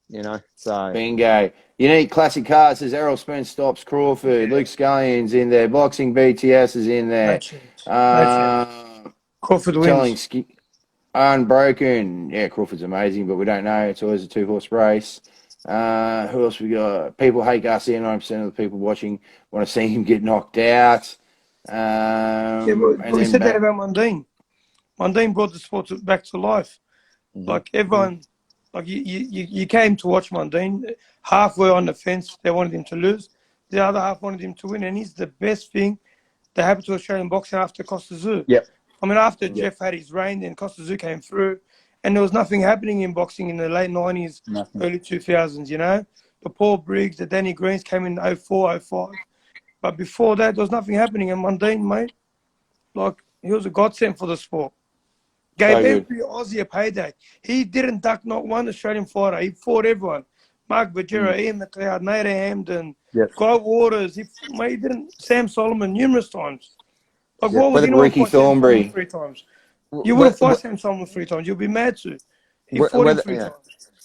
So Bingo. Unique Classic Cars says Errol Spence stops Crawford. Luke Scullion's in there. Boxing BTS is in there. Crawford wins. Unbroken. Yeah, Crawford's amazing, but we don't know. It's always a 2-horse race. Who else we got? People hate Garcia. 9% of the people watching want to see him get knocked out. We said that about Mundine. Mundine brought the sport back to life. Like everyone, like you came to watch Mundine. Half were on the fence. They wanted him to lose. The other half wanted him to win. And he's the best thing that happened to Australian boxing after Costa Tszyu. Yep. I mean, after Jeff had his reign, then Costa Tszyu came through. And there was nothing happening in boxing in the late 90s, early 2000s, The Paul Briggs, the Danny Greens came in 04, 05. But before that, there was nothing happening. And Mundine, mate, like, he was a godsend for the sport. Gave every Aussie a payday. He didn't duck not one Australian fighter. He fought everyone. Mark Bajera, Ian McLeod, Nate Hamden, Guy Waters. He didn't. Sam Solomon numerous times. Like, what was Ricky Thornberry 3 times? You would have fought Sam Solomon 3 times. You'd be mad too. He fought him 3 times.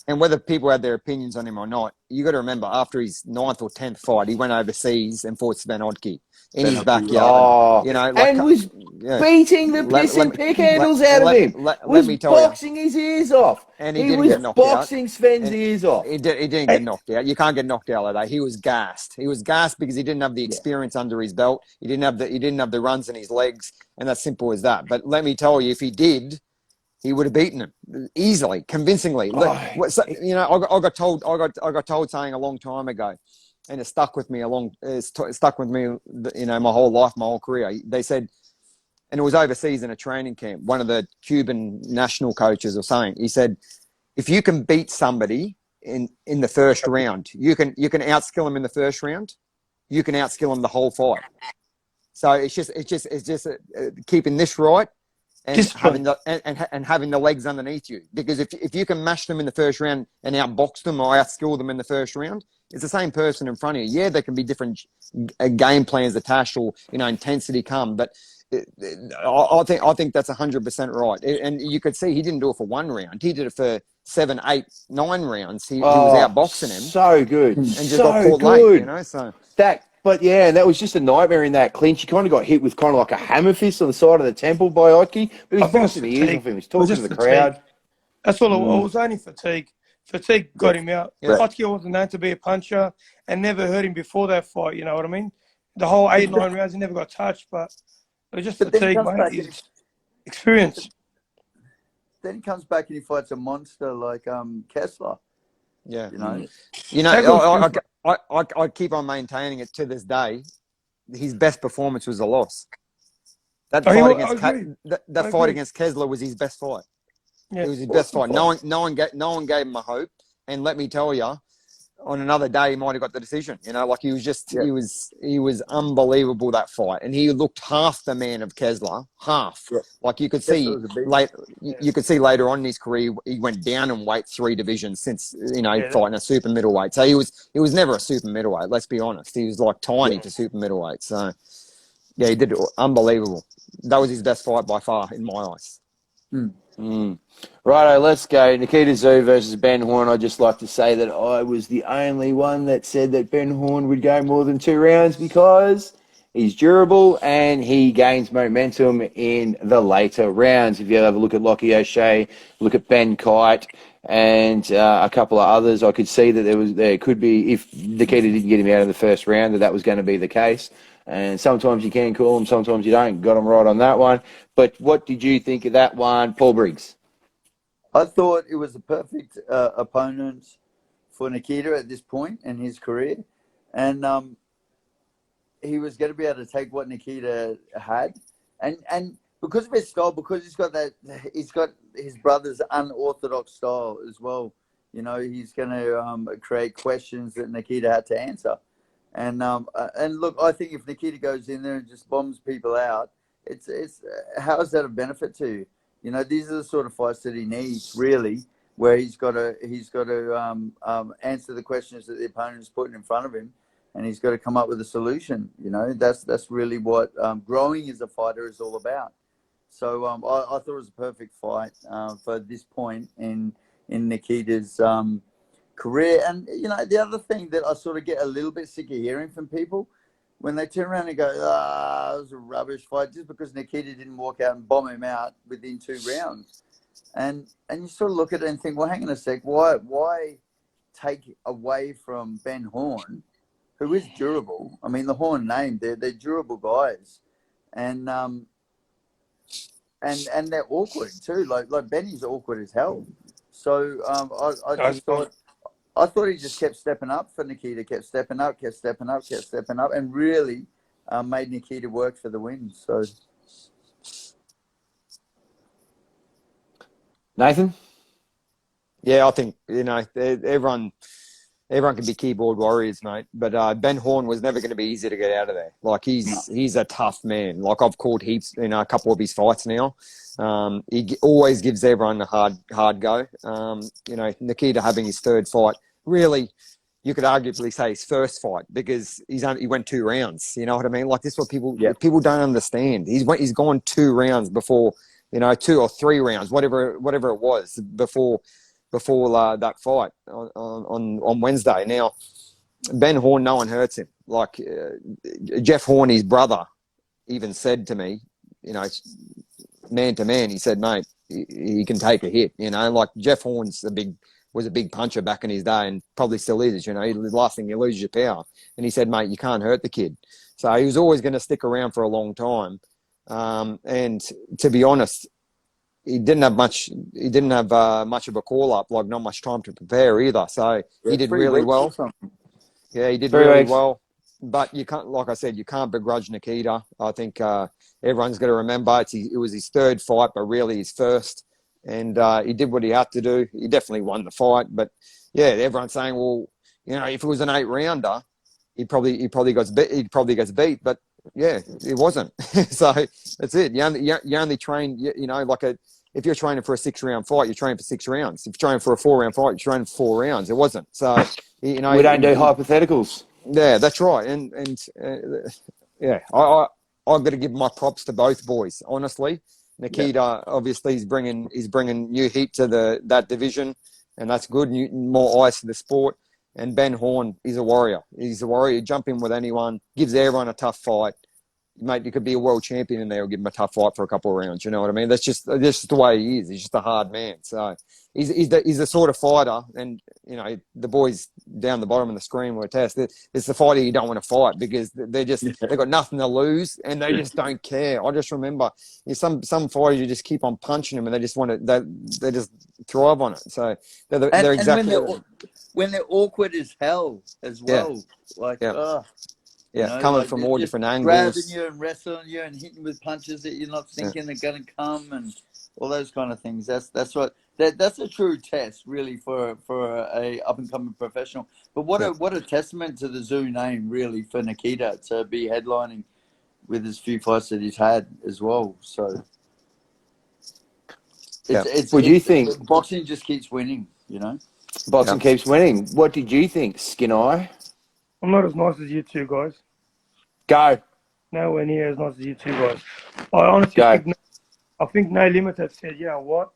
And whether people had their opinions on him or not, you got to remember, after his 9th or 10th fight, he went overseas and fought Sven Odke in his backyard. And was beating the piss and pick handles out of him. Was boxing his ears off. And he was boxing Sven's ears off. He didn't get knocked out. You can't get knocked out like that. He was gassed. He was gassed because he didn't have the experience under his belt. He didn't have the runs in his legs, and that's simple as that. But let me tell you, if he did, he would have beaten him easily, convincingly. I got told something a long time ago, and it stuck with me my whole life, my whole career. They said, and it was overseas in a training camp. One of the Cuban national coaches or something. He said, if you can beat somebody in the first round, you can outskill them in the first round. You can outskill them the whole fight. So it's just keeping this right. And having the legs underneath you, because if you can mash them in the first round and outbox them or outskill them in the first round, it's the same person in front of you. Yeah, there can be different game plans attached or intensity come, but I think that's 100% right. And you could see he didn't do it for 1 round; he did it for 7, 8, 9 rounds. He was outboxing him. So good, and just got caught late. So that. But yeah, that was just a nightmare in that clinch. He kind of got hit with kind of like a hammer fist on the side of the temple by Otke. But he was boxing the ears off him. He was talking to the crowd. That's all it was. Only fatigue. Fatigue got him out. Yeah. Otke wasn't known to be a puncher and never hurt him before that fight. You know what I mean? The whole 8, 9 rounds, he never got touched. But it was just fatigue, mate. His experience. Then he comes back and he fights a monster like Kessler. Yeah. I keep on maintaining it to this day. His best performance was a loss. That fight against Kessler was his best fight. Yeah. It was his best fight. No one gave him a hope. And let me tell you, on another day he might have got the decision. You know, like he was just he was unbelievable that fight, and he looked half the man of Kessler, half. Yeah. Like you could Kessler see was a beast. you could see later on in his career he went down in weight 3 divisions since fighting a super middleweight. So he was never a super middleweight. Let's be honest, he was like tiny for super middleweight. So yeah, he did unbelievable. That was his best fight by far in my eyes. Righto, let's go. Nikita Tszyu versus Ben Horn. I'd just like to say that I was the only one that said that Ben Horn would go more than 2 rounds because he's durable and he gains momentum in the later rounds. If you have a look at Lockie O'Shea, look at Ben Kite and a couple of others, I could see that there could be, if Nikita didn't get him out of the first round, that was going to be the case. And sometimes you can call them, sometimes you don't. Got him right on that one. But what did you think of that one, Paul Briggs? I thought it was a perfect opponent for Nikita at this point in his career. And he was going to be able to take what Nikita had. And because of his style, because he's got his brother's unorthodox style as well. You know, he's going to create questions that Nikita had to answer. And look, I think if Nikita goes in there and just bombs people out, it's how is that a benefit to you? You know, these are the sort of fights that he needs, really, where he's got to answer the questions that the opponent is putting in front of him, and he's got to come up with a solution. You know, that's really what growing as a fighter is all about. So I thought it was a perfect fight for this point in Nikita's career. And, you know, the other thing that I sort of get a little bit sick of hearing from people, when they turn around and go, it was a rubbish fight, just because Nikita didn't walk out and bomb him out within 2 rounds. And you sort of look at it and think, well, hang on a sec, why take away from Ben Horn, who is durable? I mean, the Horn name, they're durable guys. And they're awkward too. Like Benny's awkward as hell. So I just thought, he just kept stepping up for Nikita, kept stepping up, and really made Nikita work for the win. So, Nathan? Yeah, I think, you know, everyone can be keyboard warriors, mate. But Ben Horn was never going to be easy to get out of there. Like, he's a tough man. Like, I've called heaps, you know, a couple of his fights now. He always gives everyone a hard go. You know, Nikita having his 3rd fight, really, you could arguably say his 1st fight, because he went 2 rounds. You know what I mean? Like, this is what people don't understand. He's gone 2 rounds before, you know, 2 or 3 rounds, whatever it was before that fight on Wednesday. Now, Ben Horn, no one hurts him. Like, Jeff Horn, his brother, even said to me, you know, man to man, he said, mate, he can take a hit. You know, like, Jeff Horn's was a big puncher back in his day, and probably still is. You know, the last thing you lose is your power. And he said, mate, you can't hurt the kid. So he was always going to stick around for a long time. And to be honest, he didn't have much of a call up, like not much time to prepare either. So he did really well. Yeah, he did really well. But you can't, like I said, you can't begrudge Nikita. I think everyone's got to remember it was his 3rd fight, but really his 1st. And he did what he had to do. He definitely won the fight. But yeah, everyone's saying, well, you know, if it was an 8-rounder, he probably gets beat. But yeah, it wasn't. So that's it. You only train, you know, like if you're training for a 6-round fight, you're training for 6 rounds. If you're training for a 4-round fight, you're training for 4 rounds. It wasn't. So, you know, we don't do hypotheticals. Yeah, that's right. And yeah, I've got to give my props to both boys, honestly. Nikita, obviously, he's bringing new heat to that division, and that's good. More eyes to the sport. And Ben Horn, he's a warrior. He's a warrior. Jump in with anyone, gives everyone a tough fight. Mate, you could be a world champion in there or give him a tough fight for a couple of rounds. You know what I mean? That's just the way he is. He's just a hard man. So he's the sort of fighter, and, you know, the boys down the bottom of the screen will attest that it's the fighter you don't want to fight, because they've got nothing to lose and they just don't care. I just remember some fighters, you just keep on punching them and they just they just thrive on it. So they're exactly. And when they're awkward as hell as well. Yeah, you know, coming like from all different angles. Grabbing you and wrestling you and hitting with punches that you're not thinking are going to come, and all those kind of things. That's that's a true test, really, for a up and coming professional. But what a testament to the Tszyu name, really, for Nikita to be headlining with his few fights that he's had as well. So What do you think? Boxing just keeps winning, you know. Boxing keeps winning. What did you think, Skin Eye? I'm not as nice as you two guys. Go. Nowhere near as nice as you two guys. I honestly Go. think No Limit have said, you know what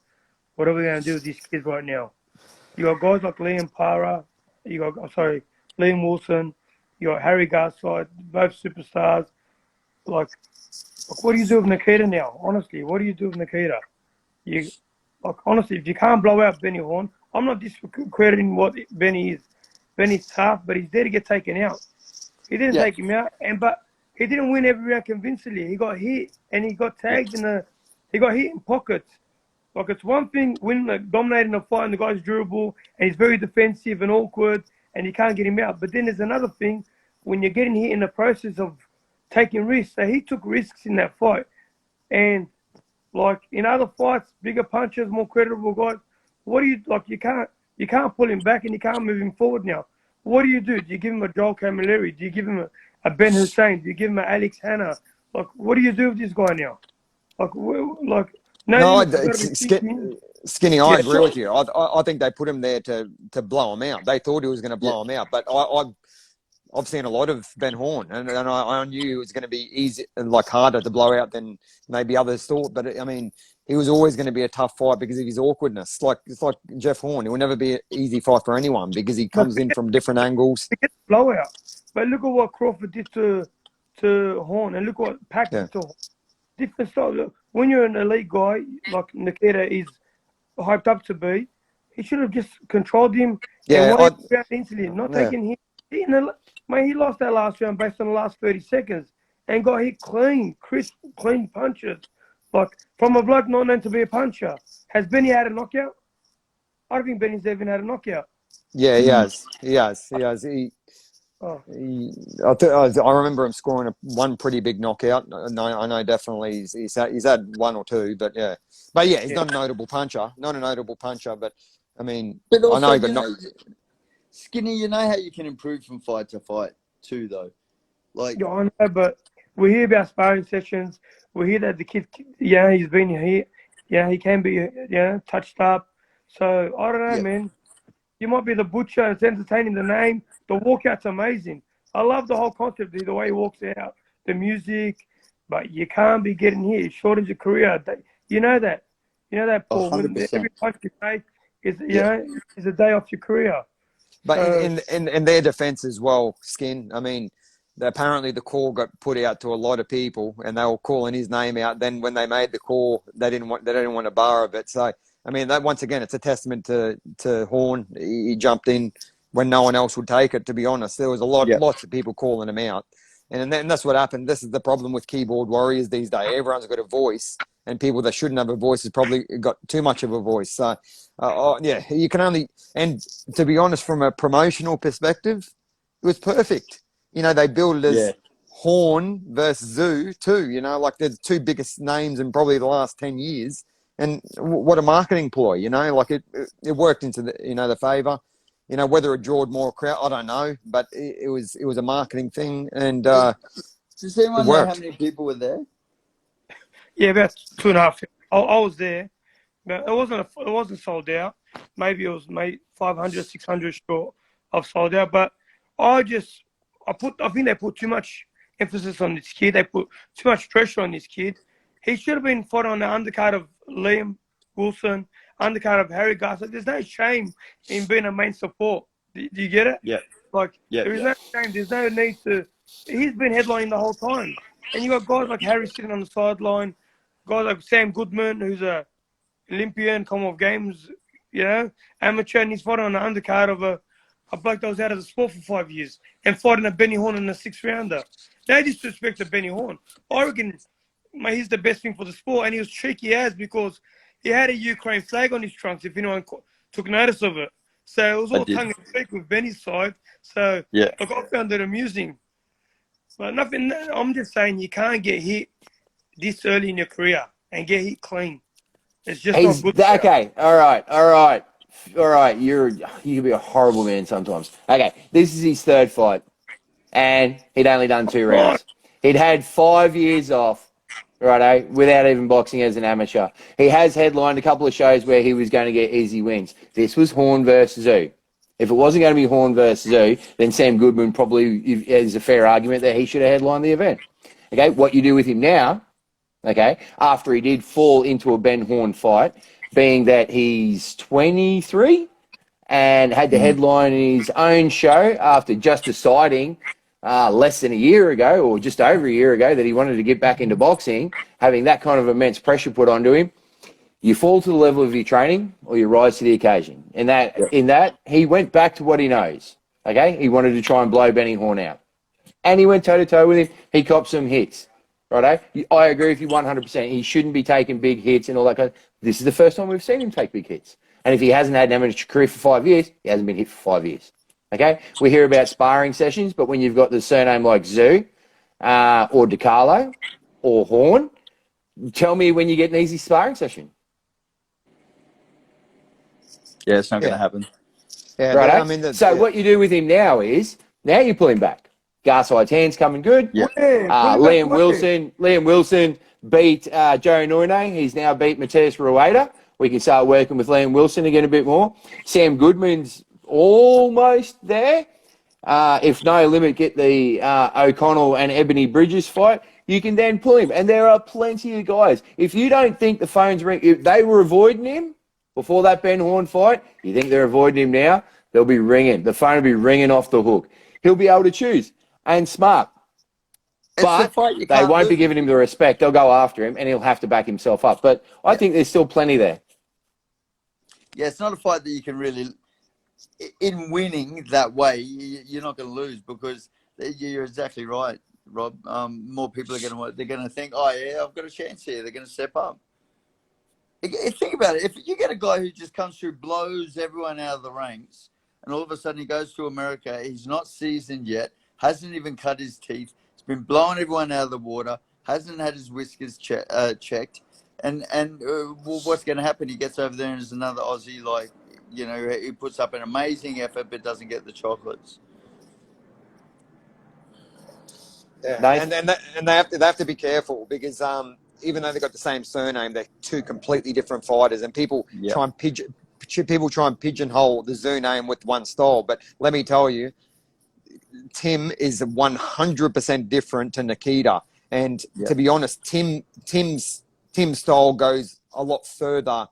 are we going to do with these kids right now? You got guys like Liam Parra, Liam Wilson, you got Harry Garside, both superstars. Like, what do you do with Nikita now? Honestly, what do you do with Nikita? Honestly, if you can't blow out Benny Horn, I'm not discrediting what Benny is. Benny's tough, but he's there to get taken out. He didn't take him out, but he didn't win every round convincingly. He got hit and he got tagged he got hit in pockets. Like, it's one thing dominating a fight and the guy's durable and he's very defensive and awkward and you can't get him out. But then there's another thing when you're getting hit in the process of taking risks. So he took risks in that fight. And like in other fights, bigger punches, more credible guys, what do you like? You can't pull him back and you can't move him forward now. What do? Do you give him a Joel Camilleri? Do you give him a Ben Hussein? Do you give him a Alex Hanna? Like, what do you do with this guy now? Skinny, I agree with you. I think they put him there to blow him out. They thought he was going to blow him out, but I've seen a lot of Ben Horn, and I knew it was going to be easy and like harder to blow out than maybe others thought. But I mean, he was always going to be a tough fight because of his awkwardness. It's like Jeff Horn. It will never be an easy fight for anyone because he comes in from different angles. Blowout. But look at what Crawford did to Horn, and look what Pac did to Horn. Different style. Look, when you're an elite guy like Nikita is hyped up to be, he should have just controlled him. Yeah, instantly, not taking him. He lost that last round based on the last 30 seconds and got hit crisp, clean punches. Like, from a bloke not known to be a puncher. Has Benny had a knockout? I don't think Benny's even had a knockout. Yeah, he has. I remember him scoring one pretty big knockout. I know definitely he's had one or two, but yeah, he's not a notable puncher. But I mean, but also, I know, Skinny, you know how you can improve from fight to fight too, though. Like, yeah, I know, but we hear about sparring sessions. We hear that the kid, he's been here. Yeah, he can be, touched up. So I don't know, man. You might be the butcher. It's entertaining. The name, the walkout's amazing. I love the whole concept, the way he walks out, the music. But you can't be getting here. It shortens your career. You know that. You know that, Paul. Every punch you take is a day off your career. But in their defense as well, Skin, I mean, apparently the call got put out to a lot of people and they were calling his name out. Then when they made the call, they didn't want a bar of it. So, I mean, that once again, it's a testament to Horn. He jumped in when no one else would take it, to be honest. There was lots of people calling him out. And that's what happened. This is the problem with keyboard warriors these days. Everyone's got a voice, and people that shouldn't have a voice has probably got too much of a voice. So, you can only, and to be honest, from a promotional perspective, it was perfect. They built it as Horn versus Tszyu too. Like they're the two biggest names in probably the last 10 years. And what a marketing ploy, like it worked into the favour. Whether it drawed more crowd, I don't know, but it was a marketing thing, and does anyone know how many people were there? Yeah, about 2.5. I was there, but it wasn't sold out. Maybe it was 500, 600 short of sold out. But I think they put too much emphasis on this kid. They put too much pressure on this kid. He should have been fought on the undercard of Liam Wilson, undercard of Harry Garside. There's no shame in being a main support. Do you get it? Yeah. There is no shame. There's no need to. He's been headlining the whole time. And you got guys like Harry sitting on the sideline, guys like Sam Goodman, who's a Olympian, Commonwealth Games, amateur, and he's fighting on the undercard of a bloke that was out of the sport for 5 years and fighting a Benny Horn in a 6-rounder. No disrespect to Benny Horn. I reckon he's the best thing for the sport, and he was cheeky as because he had a Ukraine flag on his trunks, if anyone took notice of it. So it was all tongue-in-cheek with Benny's side. So I found it amusing. But nothing. I'm just saying you can't get hit this early in your career and get hit clean. It's just not good. Okay. All right. You can be a horrible man sometimes. Okay, this is his third fight, and he'd only done 2 rounds. He'd had 5 years off, righto, without even boxing as an amateur. He has headlined a couple of shows where he was going to get easy wins. This was Horn versus Tszyu. If it wasn't going to be Horn versus Tszyu, then Sam Goodman probably is a fair argument that he should have headlined the event. Okay, what you do with him now, okay, after he did fall into a Ben Horn fight, being that he's 23 and had to headline his own show after just deciding less than a year ago or just over a year ago that he wanted to get back into boxing, having that kind of immense pressure put onto him, you fall to the level of your training or you rise to the occasion. In that, he went back to what he knows. Okay, he wanted to try and blow Benny Horn out, and he went toe to toe with him. He copped some hits. Righto, I agree with you 100%. He shouldn't be taking big hits and all that kind of. This is the first time we've seen him take big hits. And if he hasn't had an amateur career for 5 years, he hasn't been hit for 5 years. Okay, we hear about sparring sessions, but when you've got the surname like Tszyu or Di Carlo or Horn, tell me when you get an easy sparring session. Yeah, it's not going to happen. Yeah, Right. I mean, What you do with him now is you pull him back. Garside's hand's coming good. Yeah. Liam Wilson beat Joe Noine. He's now beat Mateus Rueda. We can start working with Liam Wilson again a bit more. Sam Goodman's almost there. If No Limit get the O'Connell and Ebanie Bridges fight, you can then pull him. And there are plenty of guys. If you don't think the phone's ringing, if they were avoiding him before that Ben Horn fight, you think they're avoiding him now, they'll be ringing. The phone will be ringing off the hook. He'll be able to choose. And smart. But they won't be giving him the respect. They'll go after him, and he'll have to back himself up. But I think there's still plenty there. Yeah, it's not a fight that you can really, in winning that way, you're not going to lose because you're exactly right, Rob. More people are they're going to think, oh yeah, I've got a chance here. They're going to step up. Think about it. If you get a guy who just comes through, blows everyone out of the ranks, and all of a sudden he goes to America, he's not seasoned yet, hasn't even cut his teeth, he's been blowing everyone out of the water, hasn't had his whiskers checked, and what's going to happen? He gets over there and is another Aussie, like, you know, he puts up an amazing effort but doesn't get the chocolates. Yeah, and they have to be careful because even though they've got the same surname, they're two completely different fighters, and people try and pigeonhole the Tszyu name with one style. But let me tell you, Tim is 100% different to Nikita, and to be honest, Tim's style goes a lot further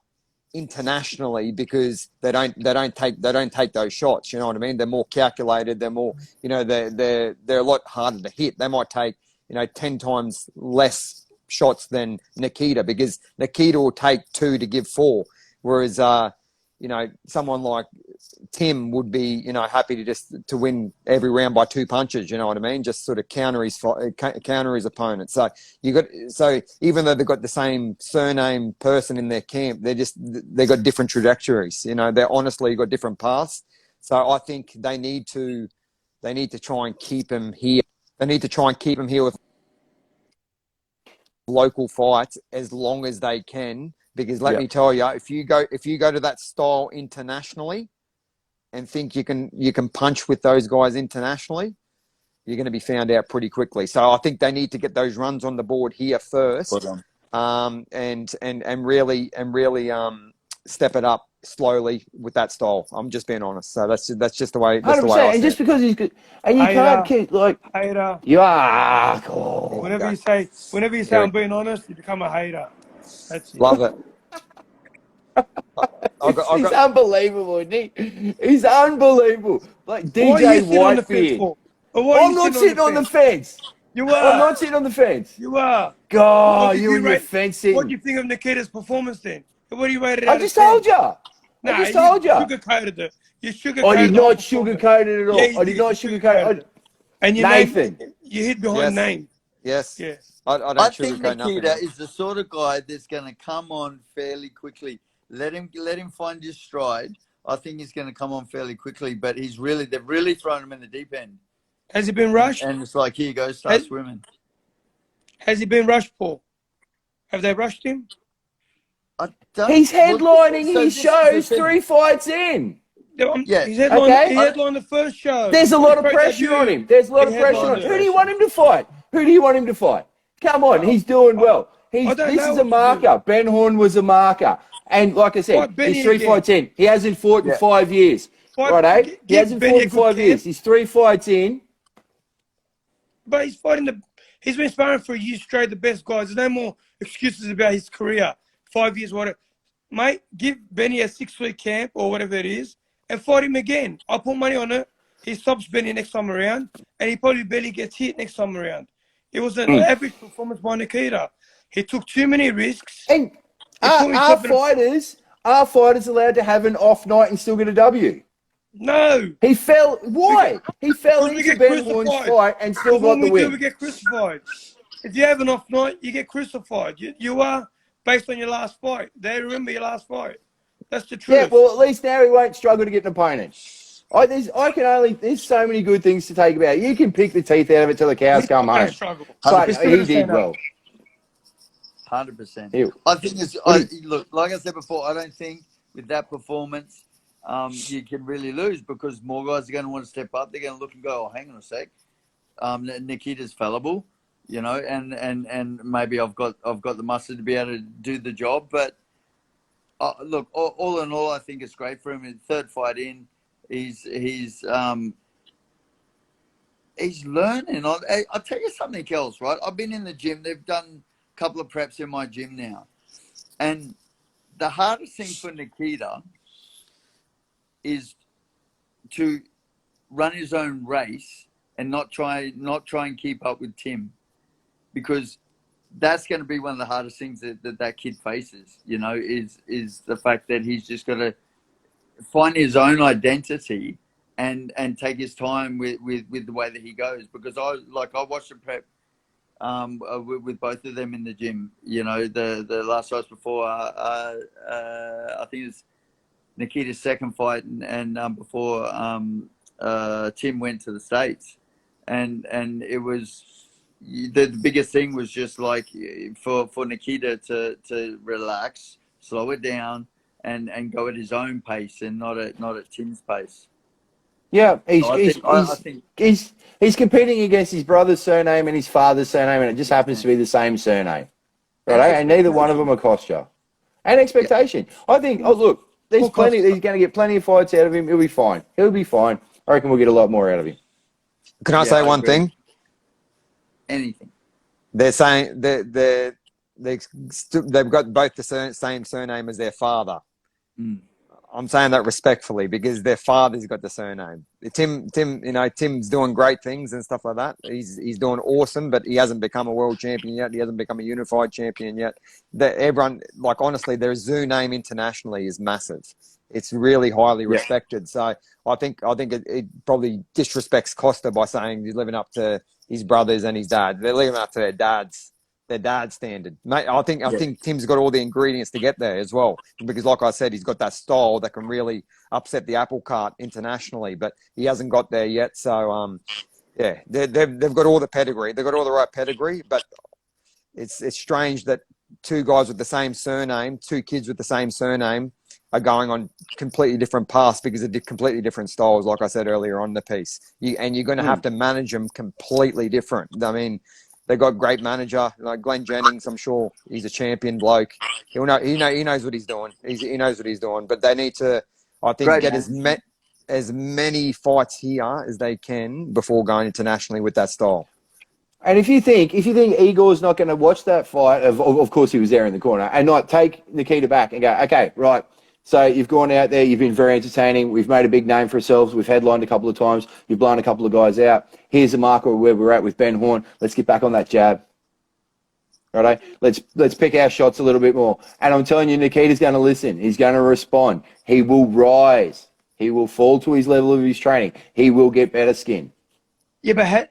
internationally because they don't take those shots. You know what I mean? They're more calculated. They're more, you know, they're a lot harder to hit. They might take, you know, 10 times less shots than Nikita because Nikita will take 2 to give 4, whereas you know, someone like Tim would be, you know, happy to win every round by 2 punches. You know what I mean? Just sort of counter his opponent. So even though they've got the same surname person in their camp, they got different trajectories. You know, they're honestly got different paths. So I think they need to try and keep him here. They need to try and keep him here with local fights as long as they can. Because let me tell you, if you go to that style internationally and think you can punch with those guys internationally, you're going to be found out pretty quickly. So I think they need to get those runs on the board here first, and really step it up slowly with that style. I'm just being honest. So that's just the way. That's the way I see and just it. because he's good, and you can't keep like hater. you are. Whenever you say I'm being honest, you become a hater. That's it. Love it. He's unbelievable, isn't he? He's unbelievable. Like DJ Whitebeard. I'm not sitting on the fence. You are. I'm not sitting on the fence. You are. God, you and your fencing. What do you think of Nikita's performance then? What do you rate it I out just of 10? told you. I just told you. Sugarcoated it. You sugarcoated I did the not whole sugarcoat it at all. Yeah, I did not sugarcoat it. And you Nathan. You hid behind name. Yes. Yeah. I think Nikita is the sort of guy that's going to come on fairly quickly. Let him find his stride. I think he's going to come on fairly quickly, but they've really thrown him in the deep end. Has he been rushed? And it's like, here you go, start swimming. Has he been rushed, Paul? Have they rushed him? I don't. He's headlining so his this is shows the thing. 3 fights in. Yeah, He's headlined, okay. he headlined the first show. There's a lot of His pressure on debut, him. There's a lot he of pressure on headlined him. it. Who do you want him to fight? Who do you want him to fight? Come on, he's doing well. I don't This know is a what to do. marker. Ben Horn was a marker. And like I said, Fight Benny he's 3 again. fights in. He hasn't fought in Yeah. 5 years. Fight- Right, gi- He give hasn't Benny fought a in good 5 years. camp. He's 3 fights in. But he's fighting he's been sparring for a year straight, the best guys. There's no more excuses about his career. 5 years, whatever. Mate, give Benny a 6-week camp or whatever it is and fight him again. I'll put money on it. He stops Benny next time around and he probably barely gets hit next time around. It was an average performance by Nikita. He took too many risks. And He put are himself in fighters allowed to have an off night and still get a W? No. He fell. Why? He fell Because we into get Ben Horn's crucified. fight and still Because got when the we do, win. we get crucified. If you have an off night, you get crucified. You are based on your last fight. They remember your last fight. That's the truth. Yeah, well, at least now he won't struggle to get an opponent. There's so many good things to take about. You can pick the teeth out of it till the cows He's come not gonna home. struggle. But He's still he gonna did stand up. well. 100%. I think look, like I said before, I don't think with that performance, you can really lose because more guys are going to want to step up. They're going to look and go, oh, hang on a sec. Nikita's fallible, and maybe I've got the mustard to be able to do the job. But look, all in all, I think it's great for him. His third fight in, he's learning. I'll tell you something else, right? I've been in the gym. They've done a couple of preps in my gym now, and the hardest thing for Nikita is to run his own race and not try and keep up with Tim, because that's going to be one of the hardest things that kid faces. Is the fact that he's just got to find his own identity and take his time with the way that he goes. Because I watched the prep with both of them in the gym. The last fights before I think it was Nikita's second fight and before Tim went to the States, and it was the biggest thing was just like for Nikita to relax, slow it down, and go at his own pace and not at Tim's pace. Yeah, I think he's competing against his brother's surname and his father's surname, and it just happens to be the same surname, right? And neither one of them are cost you. And expectation. I think. Oh, look, there's plenty. He's going to get plenty of fights out of him. He'll be fine. He'll be fine. I reckon we'll get a lot more out of him. Can I say one thing? Anything. They're saying they've got both the same surname as their father. I'm saying that respectfully because their father's got the surname. Tim's doing great things and stuff like that. He's doing awesome, but he hasn't become a world champion yet. He hasn't become a unified champion yet. Everyone, like, honestly, their Zoo name internationally is massive. It's really highly respected. So I think it probably disrespects Costa by saying he's living up to his brothers and his dad. They're living up to their dad's standard. Mate, I think Tim's got all the ingredients to get there as well. Because like I said, he's got that style that can really upset the apple cart internationally, but he hasn't got there yet. So they've got all the pedigree. They've got all the right pedigree, but it's strange that two guys with the same surname, two kids with the same surname, are going on completely different paths because of completely different styles, like I said earlier on the piece. You're going to have to manage them completely different. I mean, they got great manager like Glenn Jennings. I'm sure he's a champion bloke. He knows what he's doing. He knows what he's doing. But they need to, I think, get as many fights here as they can before going internationally with that style. And if you think Igor's not going to watch that fight, of course he was there in the corner, and not take Nikita back and go, okay, right. So you've gone out there, you've been very entertaining. We've made a big name for ourselves. We've headlined a couple of times. You've blown a couple of guys out. Here's a marker of where we're at with Ben Horn. Let's get back on that jab. Righto? Let's pick our shots a little bit more. And I'm telling you, Nikita's going to listen. He's going to respond. He will rise. He will fall to his level of his training. He will get better skin. Yeah,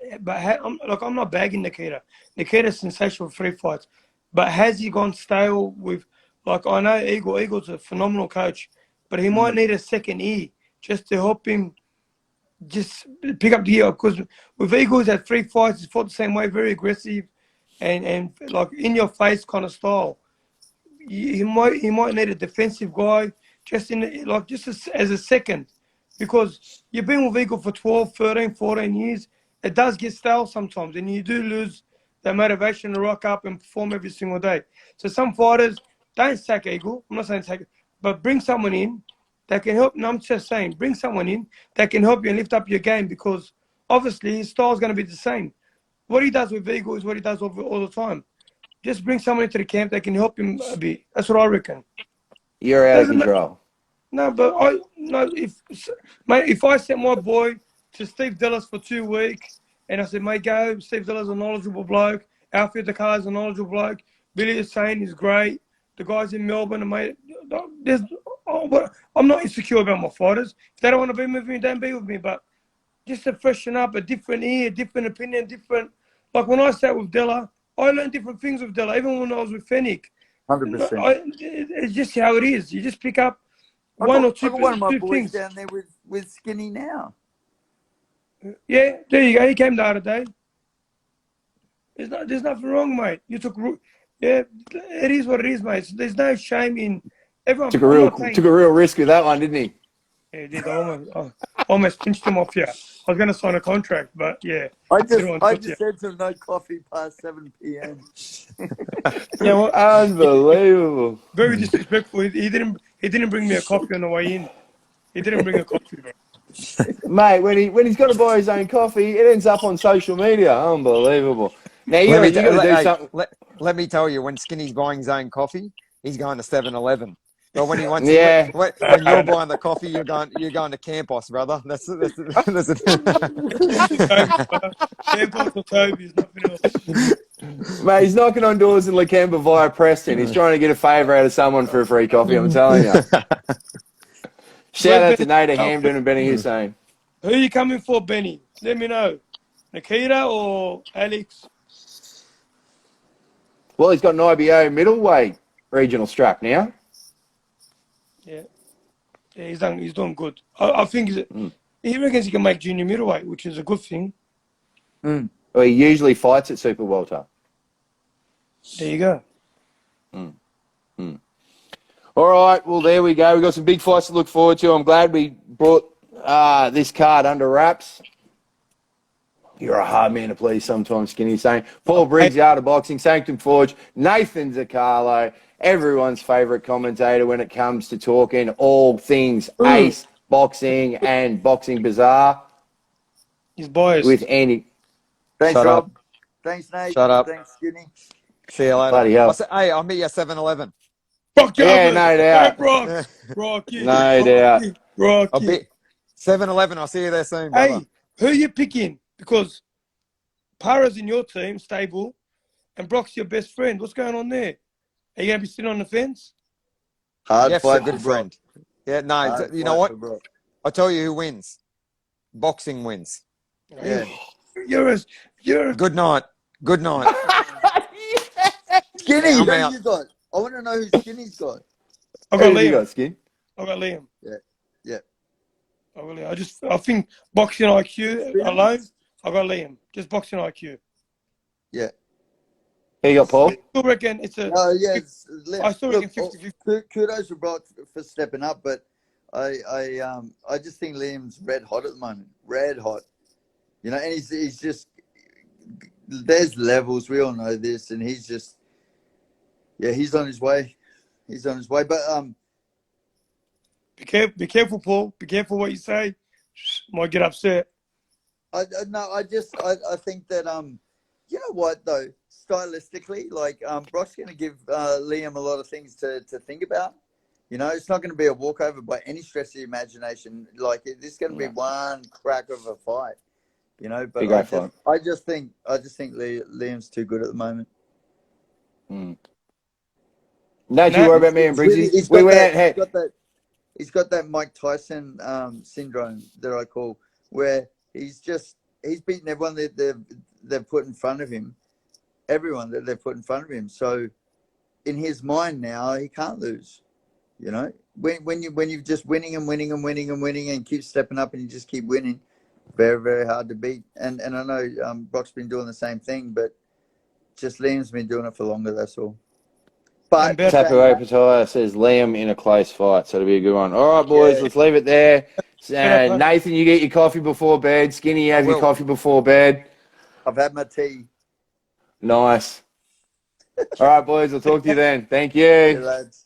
I'm not bagging Nikita. Nikita's sensational for 3 fights. But has he gone stale with... Like, I know Eagle's a phenomenal coach, but he might need a second ear just to help him just pick up the gear. Because with Eagle, he's had 3 fights, he's fought the same way, very aggressive and like in-your-face kind of style. he might need a defensive guy just as a second, because you've been with Eagle for 12, 13, 14 years. It does get stale sometimes, and you do lose the motivation to rock up and perform every single day. So some fighters don't sack Eagle. I'm not saying sack it, but bring someone in that can help. No, I'm just saying bring someone in that can help you and lift up your game, because obviously his style is going to be the same. What he does with Eagle is what he does all the time. Just bring someone into the camp that can help him a bit. That's what I reckon. You're out of control. No, but if I sent my boy to Steve Dillis for 2 weeks and I said, mate, go, Steve Dillis is a knowledgeable bloke, Alfred Dakar is a knowledgeable bloke, Billy Hussein is great, the guys in Melbourne are mate. I'm not insecure about my fighters. If they don't want to be with me, don't be with me. But just to freshen up, a different ear, different opinion, different. Like when I sat with Della, I learned different things with Della, even when I was with Fennec. 100%. It's just how it is. You just pick up I one got or two one of my two boys things. down there with Skinny now. Yeah, there you go. He came the other day. There's nothing wrong, mate. You took, yeah, it is what it is, mate. So there's no shame in everyone. Took a real risk with that one, didn't he? Yeah, he did. I almost pinched him off here. I was going to sign a contract, but yeah. I just said to him, no coffee past 7 p.m. Yeah, well, unbelievable. Very disrespectful. He didn't bring me a coffee on the way in. He didn't bring a coffee, bro. Mate, when he's got to buy his own coffee, it ends up on social media. Unbelievable. Now you got to do something. Let me tell you, when Skinny's buying his own coffee, he's going to 7-Eleven. But when he wants, when you're buying the coffee, you're going to Campos, brother. That's Campos or Toby's, nothing else. Mate, he's knocking on doors in Lakemba via Preston. He's trying to get a favour out of someone for a free coffee, I'm telling you. Shout out to Nader Hamden and Ebanie Hussein. Who are you coming for, Benny? Let me know. Nikita or Alex? Well, he's got an IBO middleweight regional strap now. Yeah, he's doing good. I think he reckons he can make junior middleweight, which is a good thing. Well, he usually fights at super welter. There you go. All right, well, there we go. We've got some big fights to look forward to. I'm glad we brought this card under wraps. You're a hard man to please sometimes, Skinny. Saying Paul Briggs, Art of Boxing, Sanctum Forge, Nathan Di Carlo, everyone's favourite commentator when it comes to talking all things ace, boxing, and Boxing Bazaar. He's biased. With Andy. Thanks, Shut Rob. up. Thanks, Nate. Shut up. Thanks, Skinny. See you later. Bloody hell. Hey, I'll meet you at 7-Eleven. Yeah, no doubt. Rocky. No doubt. I'll be 7-Eleven. I'll see you there soon, brother. Hey, who are you picking? Because Para's in your team, stable, and Brock's your best friend. What's going on there? Are you going to be sitting on the fence? Hard Jeff's fight a good for Brock. friend. Yeah, no, Hard you know fight what? for Brock. I'll tell you who wins. Boxing wins. Yeah. You're a Good night. Good night. Skinny, I'm who out. you got? I want to know who Skinny's got. I got Who you Liam. got, Skin? I got Liam. Yeah. I think boxing IQ alone, I got Liam. Just boxing IQ. Yeah. Who you got, Paul? I still reckon it's a. Yeah. I still reckon 50-50. Kudos to Brock for stepping up, but I just think Liam's red hot at the moment. Red hot. You know, and he's just, there's levels. We all know this, and he's just, he's on his way. He's on his way. But Be careful, Paul. Be careful what you say. Might get upset. I think that you know what though, stylistically, like Brock's going to give Liam a lot of things to think about. You know, it's not going to be a walkover by any stretch of the imagination. Like this is going to be one crack of a fight. You know, but I just think Liam's too good at the moment. Don't you worry about me and Bridges. He's got that Mike Tyson syndrome that I call, where he's beaten everyone that they've put in front of him, everyone that they've put in front of him. So in his mind now, he can't lose. You know, when you're just winning and keep stepping up and you just keep winning, very, very hard to beat. And I know Brock's been doing the same thing, but just Liam's been doing it for longer. That's all. But better. Tapu saying that, Apataya says Liam in a close fight, so it'll be a good one. All right, boys, Yeah. let's leave it there. Better, bud. Nathan, you get your coffee before bed. Skinny, you have your will. coffee before bed. I've had my tea. Nice. All right, boys, I'll talk to you then. Thank Yeah, you. lads.